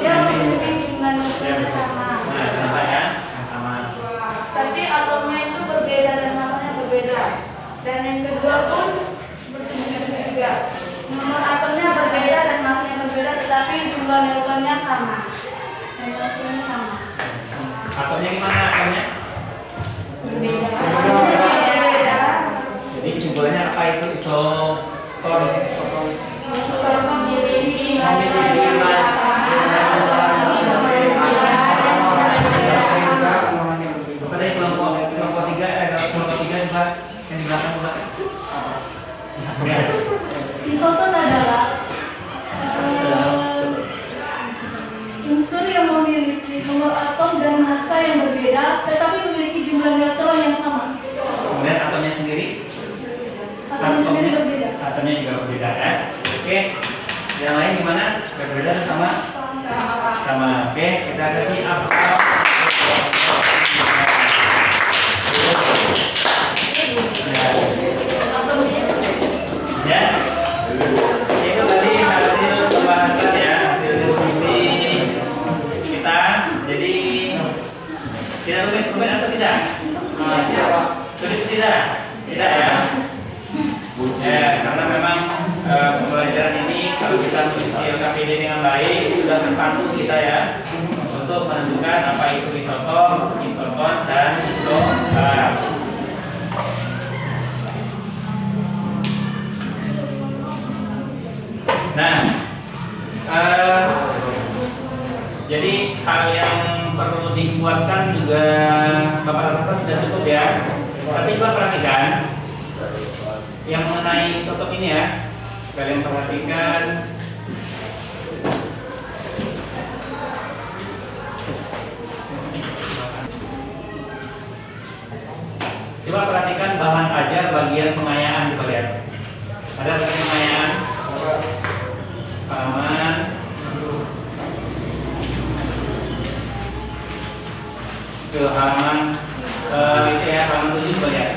Dia memiliki jumlah neutronnya sama. Nah, kenapa ya? Sama. Tapi atomnya itu berbeda dan masanya berbeda. Dan yang kedua pun seperti itu juga. Nomor atomnya berbeda dan masanya berbeda, tetapi jumlah neutronnya sama. Neutronnya sama. Atomnya gimana atomnya? Berbeda. Berbeda. Jadi jumlahnya apa itu isoton? Isoton memiliki Apa tadi kelompok 3 kelompok 3 juga yang di belakang juga. Ya. Isoton adalah unsur yang memiliki nomor atom dan massa yang berbeda, tetapi memiliki jumlah neutron yang sama. Kemudian atomnya sendiri? Atomnya sendiri berbeda. Atomnya juga berbeda ya. Oke. Yang lain gimana? Berbeda sama? Sama. Oke, kita kasih apa? Ya. Itu tadi hasil pembahasan ya, hasil diskusi kita. Jadi tidak rumit atau tidak? Tidak, Pak. Sulit tidak? Tidak ya. Ya, karena memang pembelajaran ini kalau kita mengisi LKPD dengan baik sudah terpandu kita ya untuk menentukan apa itu isotop, isoton, dan isobar. Nah, jadi hal yang perlu dibuatkan juga Bapak rasa sudah cukup ya. Tapi Bapak perhatikan yang mengenai isotop ini ya. Kalian perhatikan. Coba perhatikan bahan ajar bagian pengayaan coba lihat. Ada bagian pengayaan. Halaman ke halaman itu ya, halaman 7 coba lihat.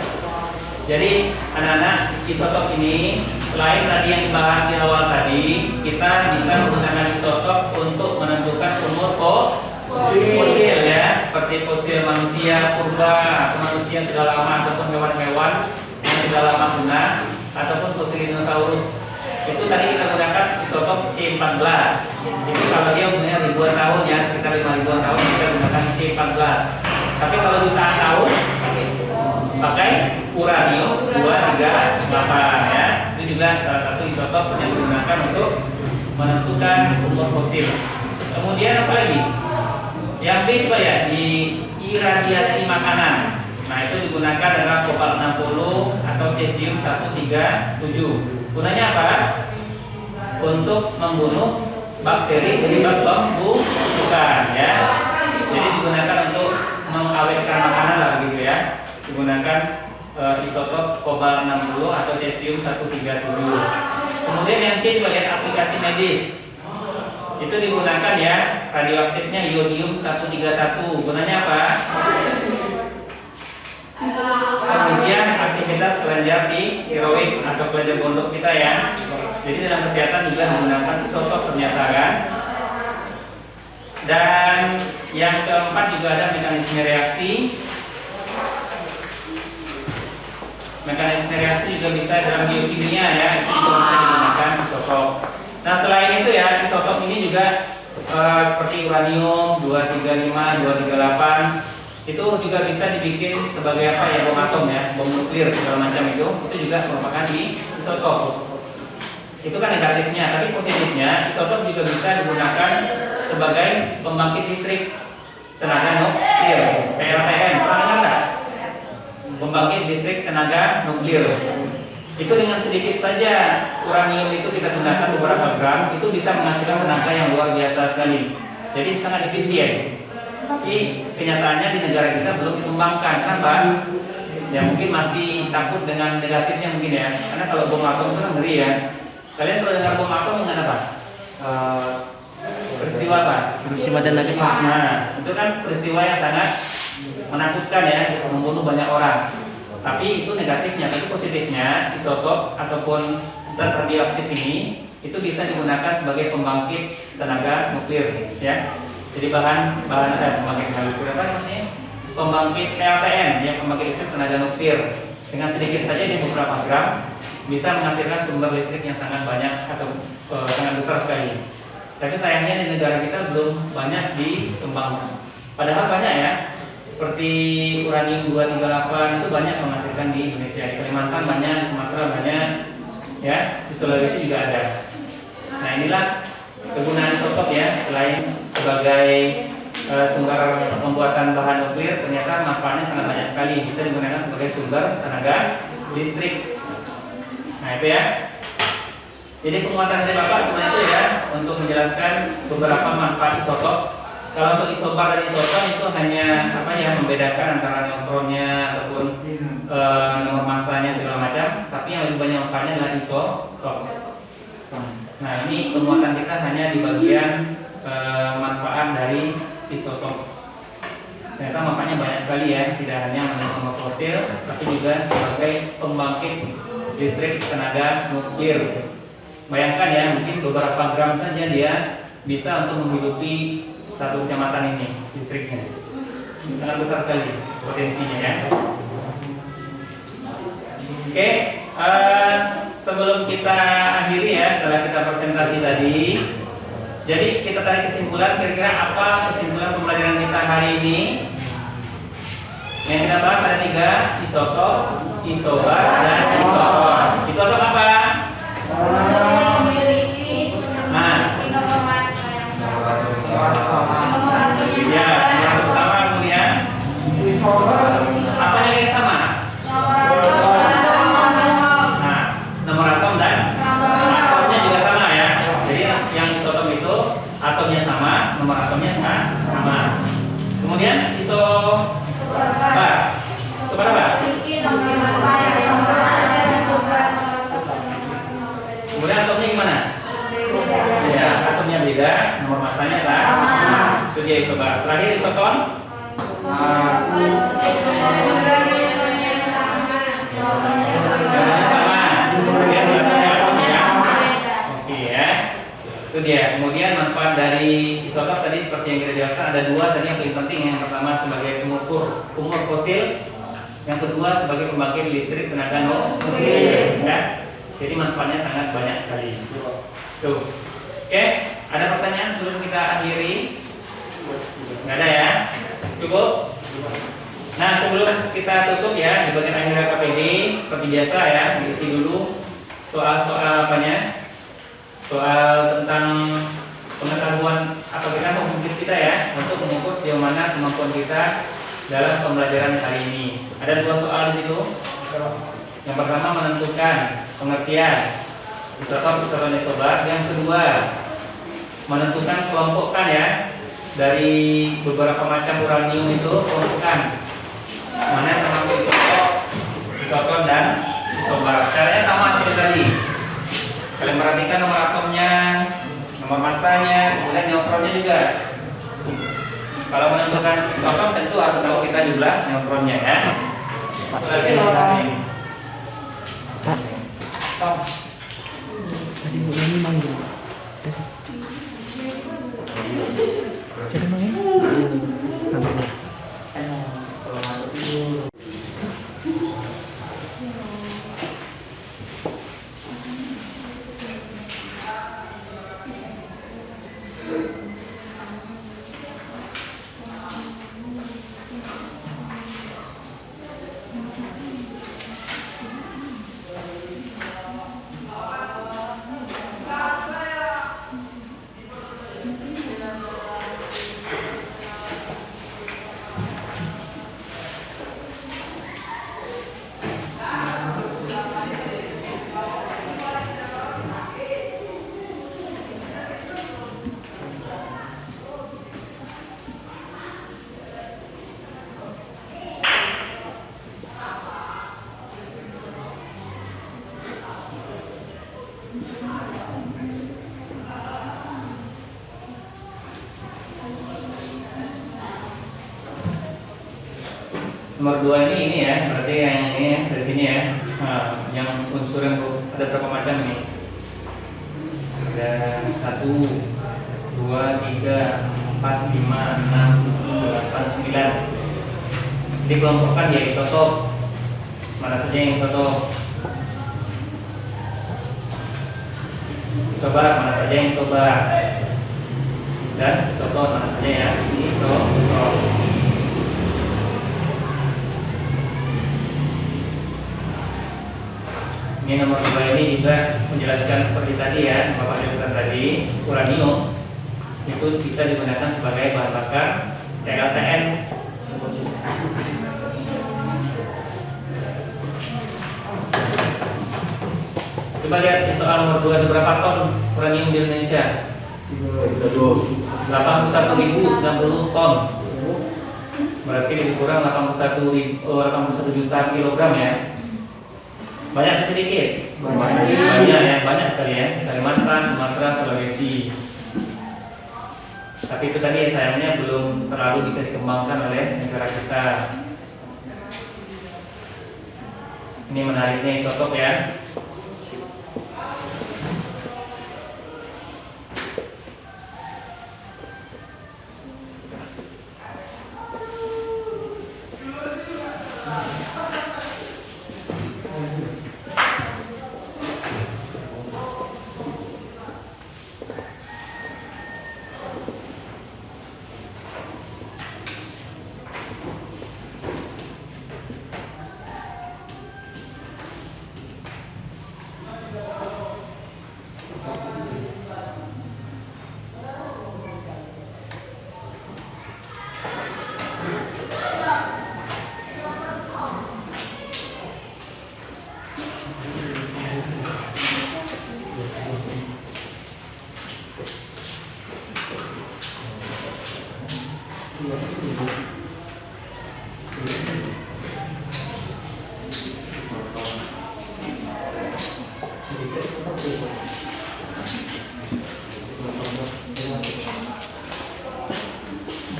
Jadi anak-anak, isotop ini selain tadi yang dibahas di awal tadi, kita bisa menggunakan isotop untuk menentukan umur fosil ya, seperti fosil manusia purba atau manusia yang sudah lama ataupun hewan-hewan yang sudah lama punah ataupun fosil dinosaurus. Itu tadi kita gunakan isotop C14. Itu kalau dia umurnya ribuan tahun ya, sekitar 5.000 tahun bisa gunakan C14. Tapi kalau jutaan tahun pakai uranium 238 ya. Itu juga salah satu isotop yang digunakan untuk menentukan umur fosil. Kemudian apa lagi? Yang B coba ya, di iradiasi makanan. Nah, itu digunakan adalah kobalt 60 atau cesium 137. Gunanya apa? Untuk membunuh bakteri penyebab pembusukan ya. Jadi digunakan untuk mengawetkan makanan lah gitu ya. Digunakan isotop kobalt 60 atau cesium 137. Kemudian yang C coba lihat aplikasi medis. Itu digunakan ya, radioaktifnya iodium 131. Gunanya apa? Kemudian aktivitas kelenjar di tiroid atau kelenjar gondok kita ya. Jadi dalam kesehatan juga menggunakan isotop ternyata kan. Dan yang keempat juga ada mekanisme reaksi. Mekanisme reaksi juga bisa dalam biokimia ya, itu juga bisa digunakan isotop. Nah selain itu ya, isotop ini juga seperti uranium 235, 238 itu juga bisa dibikin sebagai apa ya, bom atom ya, bom nuklir segala macam itu juga merupakan di isotop. Itu kan negatifnya, tapi positifnya isotop juga bisa digunakan sebagai pembangkit listrik tenaga nuklir, PLTN, pernah dengar nggak? Pembangkit listrik tenaga nuklir. Itu dengan sedikit saja uranium itu kita gunakan beberapa gram, itu bisa menghasilkan tenaga yang luar biasa sekali. Jadi sangat efisien. Tapi kenyataannya di negara kita belum dikembangkan. Kenapa? Ya mungkin masih takut dengan negatifnya mungkin ya. Karena kalau bom atom itu kan ngeri ya. Kalian pernah dengar bom atom dengan apa? Peristiwa peristiwa apa? Hiroshima dan Nagasaki. Nah, itu kan peristiwa yang sangat menakutkan ya, membunuh banyak orang. Tapi itu negatifnya, tapi positifnya isotop ataupun zat radioaktif ini itu bisa digunakan sebagai pembangkit tenaga nuklir ya. Jadi pembangkit tenaga nuklir apa namanya? Pembangkit PLTN ya, pembangkit listrik tenaga nuklir. Dengan sedikit saja di beberapa gram bisa menghasilkan sumber listrik yang sangat banyak atau sangat besar sekali. Tapi sayangnya di negara kita belum banyak dikembangkan. Padahal banyak ya. Seperti uranium 238 itu banyak menghasilkan di Indonesia. Di Kalimantan banyak, di Sumatera banyak, ya, di Sulawesi juga ada. Nah inilah kegunaan isotop ya, selain sebagai sumber pembuatan bahan nuklir, ternyata manfaatnya sangat banyak sekali. Bisa digunakan sebagai sumber tenaga listrik. Nah itu ya. Jadi penguatan dari Bapak cuma itu ya, untuk menjelaskan beberapa manfaat isotop. Kalau untuk isobar dan isoton itu hanya apa ya, membedakan antara neutronnya ataupun nomor masanya segala macam. Tapi yang lebih banyak manfaatnya adalah isotop. Nah ini penguatan kita hanya di bagian manfaat dari isotop. Ternyata manfaatnya banyak sekali ya, tidak hanya menjadi fosil, tapi juga sebagai pembangkit listrik tenaga nuklir. Bayangkan ya, mungkin beberapa gram saja dia bisa untuk menghidupi satu kecamatan ini listriknya. Sangat besar sekali potensinya ya. Oke, sebelum kita akhiri ya, setelah kita presentasi tadi, jadi kita tarik kesimpulan, kira-kira apa kesimpulan pembelajaran kita hari ini? Yang kita bahas ada 3, isotop, isobar, dan isoton. Isotop apa? Ya, yang bersama kemudian apa yang sama? Nah, nomor atom dan atomnya juga sama ya. Jadi yang isotop itu atomnya sama, nomor atomnya sama. Kemudian isobar. Isobar apa? Kemudian atomnya gimana? Ya, atomnya beda, nomor masanya sama. Itu dia isobar. Terakhir isoton. Oke ya. Itu dia. Kemudian manfaat dari isotop tadi seperti yang kita jelaskan ada 2 tadi yang paling penting. Yang pertama sebagai pengukur umur fosil, yang kedua sebagai pembangkit listrik tenaga nuklir. Ya. Jadi manfaatnya sangat banyak sekali. Tuh. Oke, ada pertanyaan sebelum kita akhiri? Nggak ada ya? Cukup? Nah, sebelum kita tutup ya, di bagian akhir KPD seperti biasa ya, diisi dulu soal-soal apanya? Soal tentang pengetahuan atau kita mungkin kita ya, untuk mengukur sejauh mana kemampuan kita dalam pembelajaran hari ini. Ada 2 soal di situ. Yang pertama menentukan pengertian isotop, isoton, isobar. Yang kedua menentukan kelompokkan ya, dari beberapa macam uranium itu kelompokkan mana yang termasuk isotop, isoton, dan isobar. Caranya sama seperti tadi. Kalian perhatikan nomor atomnya, nomor masanya, kemudian neutronnya juga. Kalau menentukan isotop tentu harus tahu kita jumlah neutronnya ya. Itu lagi ini. Tadi Bu Nani manggil. Siapa manggil? Namanya. Selesai. Nomor 2 ini ya, berarti yang ini ya, dari sini ya. Nah, yang unsur yang ada berapa macam nih? Ada 1, 2, 3, 4, 5, 6, 7, 8, 9. Jadi kelompokkan ya isotop. Mana saja yang isotop? Isobar, mana saja yang isobar? Dan isotop mana saja ya? Isotop. Ini nomor 2 ini juga menjelaskan seperti tadi ya, Bapak jelaskan tadi, uranium itu bisa digunakan sebagai bahan bakar TLTN. Coba lihat di soal nomor 2 ada berapa ton uranium di Indonesia? 81.090 ton. Berarti lebih kurang 81 juta kilogram ya. Banyak atau sedikit? Banyak ya, banyak sekali ya. Kalimantan, Sumatera, Sulawesi. Tapi itu tadi sayangnya belum terlalu bisa dikembangkan oleh negara kita. Ini menariknya isotop ya.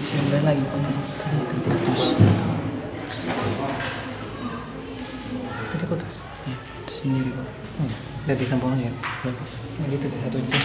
Siapa lagi terputus? Tadi putus. Ya, sendiri kok. Udah disambung lagi ya? Bagus. Nah, gitu 1 jam.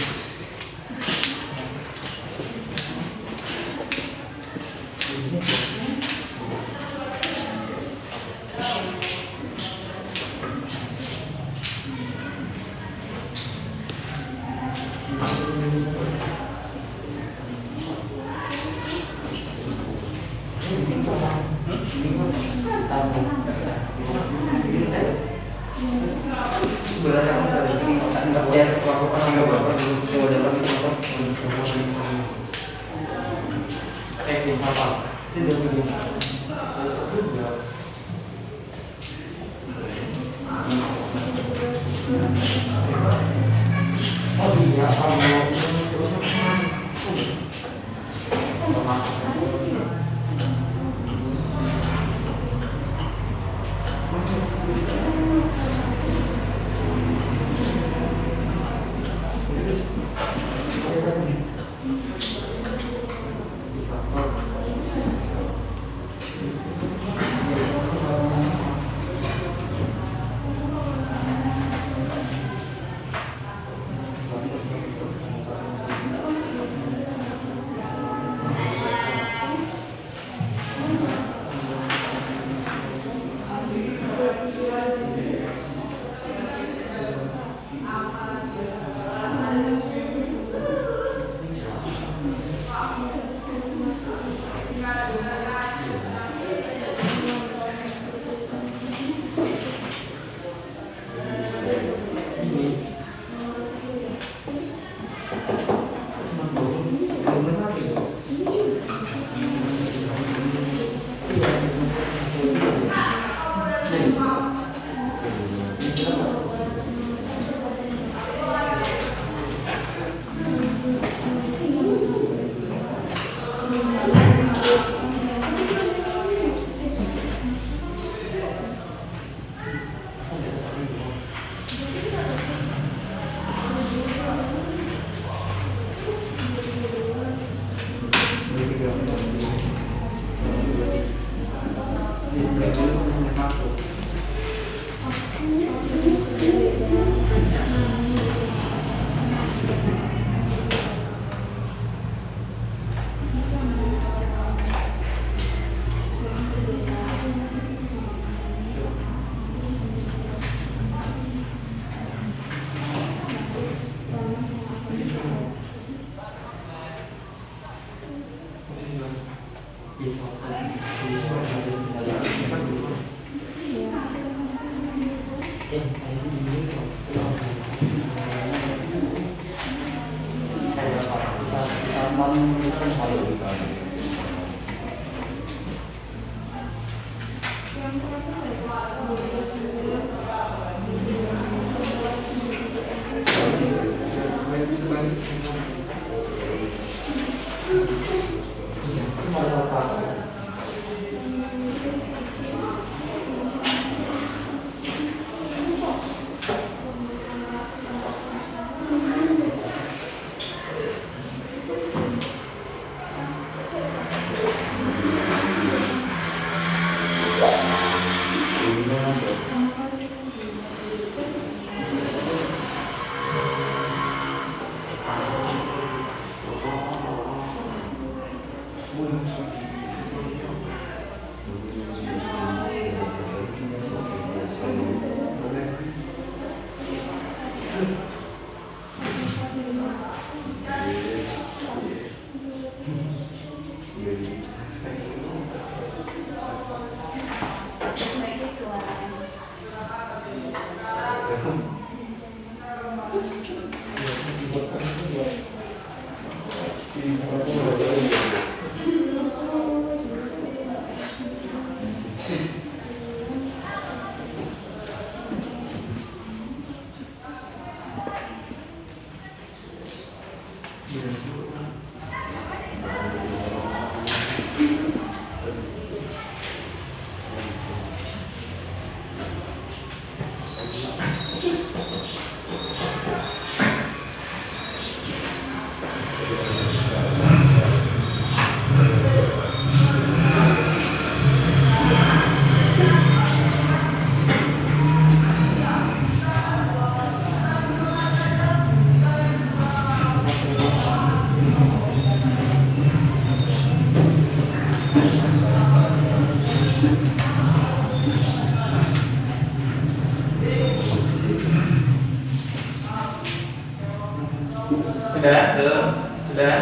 Sudah, belum? Sudah?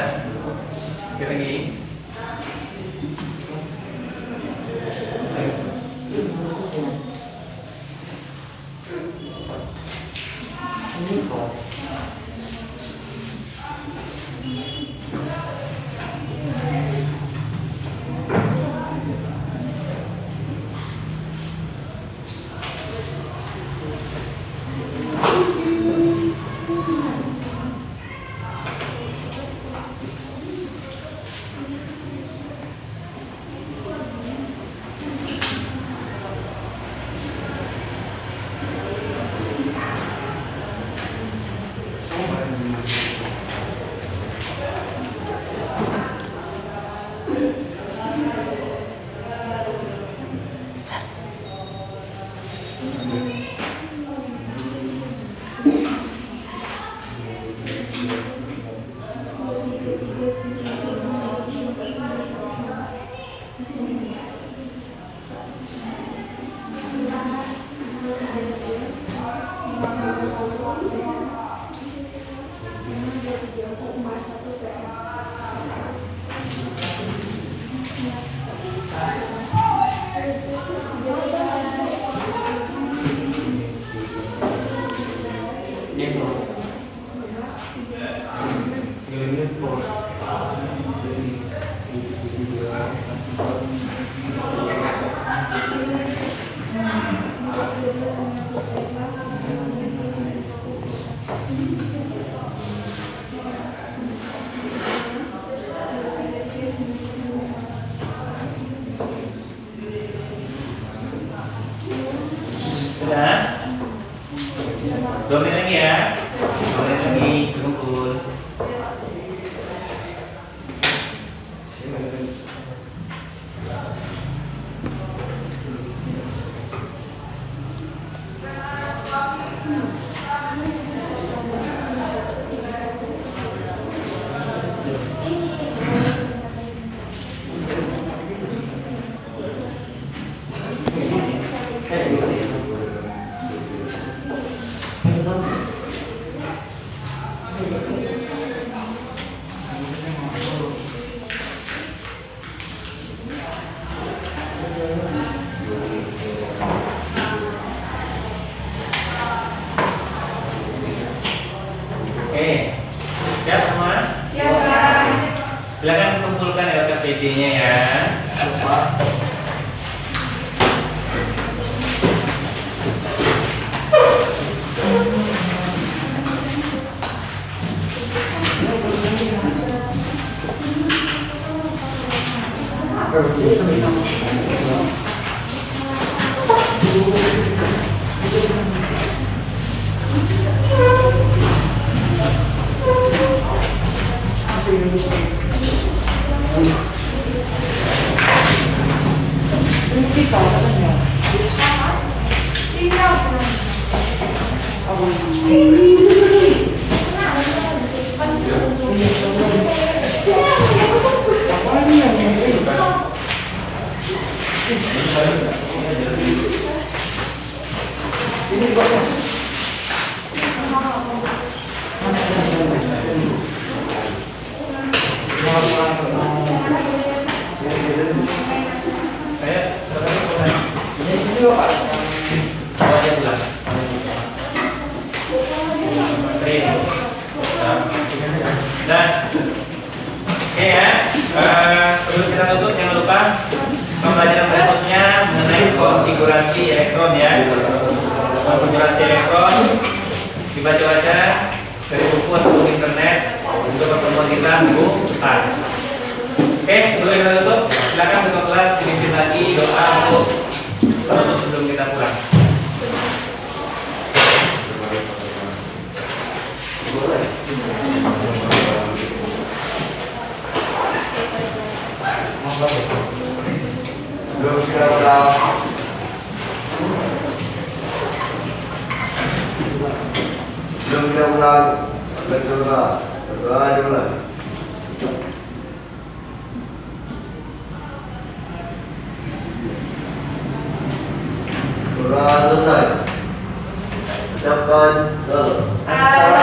Sekali lagi. Oke ya, sebelum kita tutup jangan lupa pembelajaran berikutnya mengenai konfigurasi elektron ya. Konfigurasi elektron dibaca-baca dari buku atau internet untuk pertemuan kita minggu depan. Oke, sebelum kita tutup, silakan untuk kelas dipimpin lagi doa untuk penutup sebelum kita pulang. Belum kita ulang. Belum kita ulang. Berdoa. Berdoa dulu. Doa selesai. Ucapkan salam.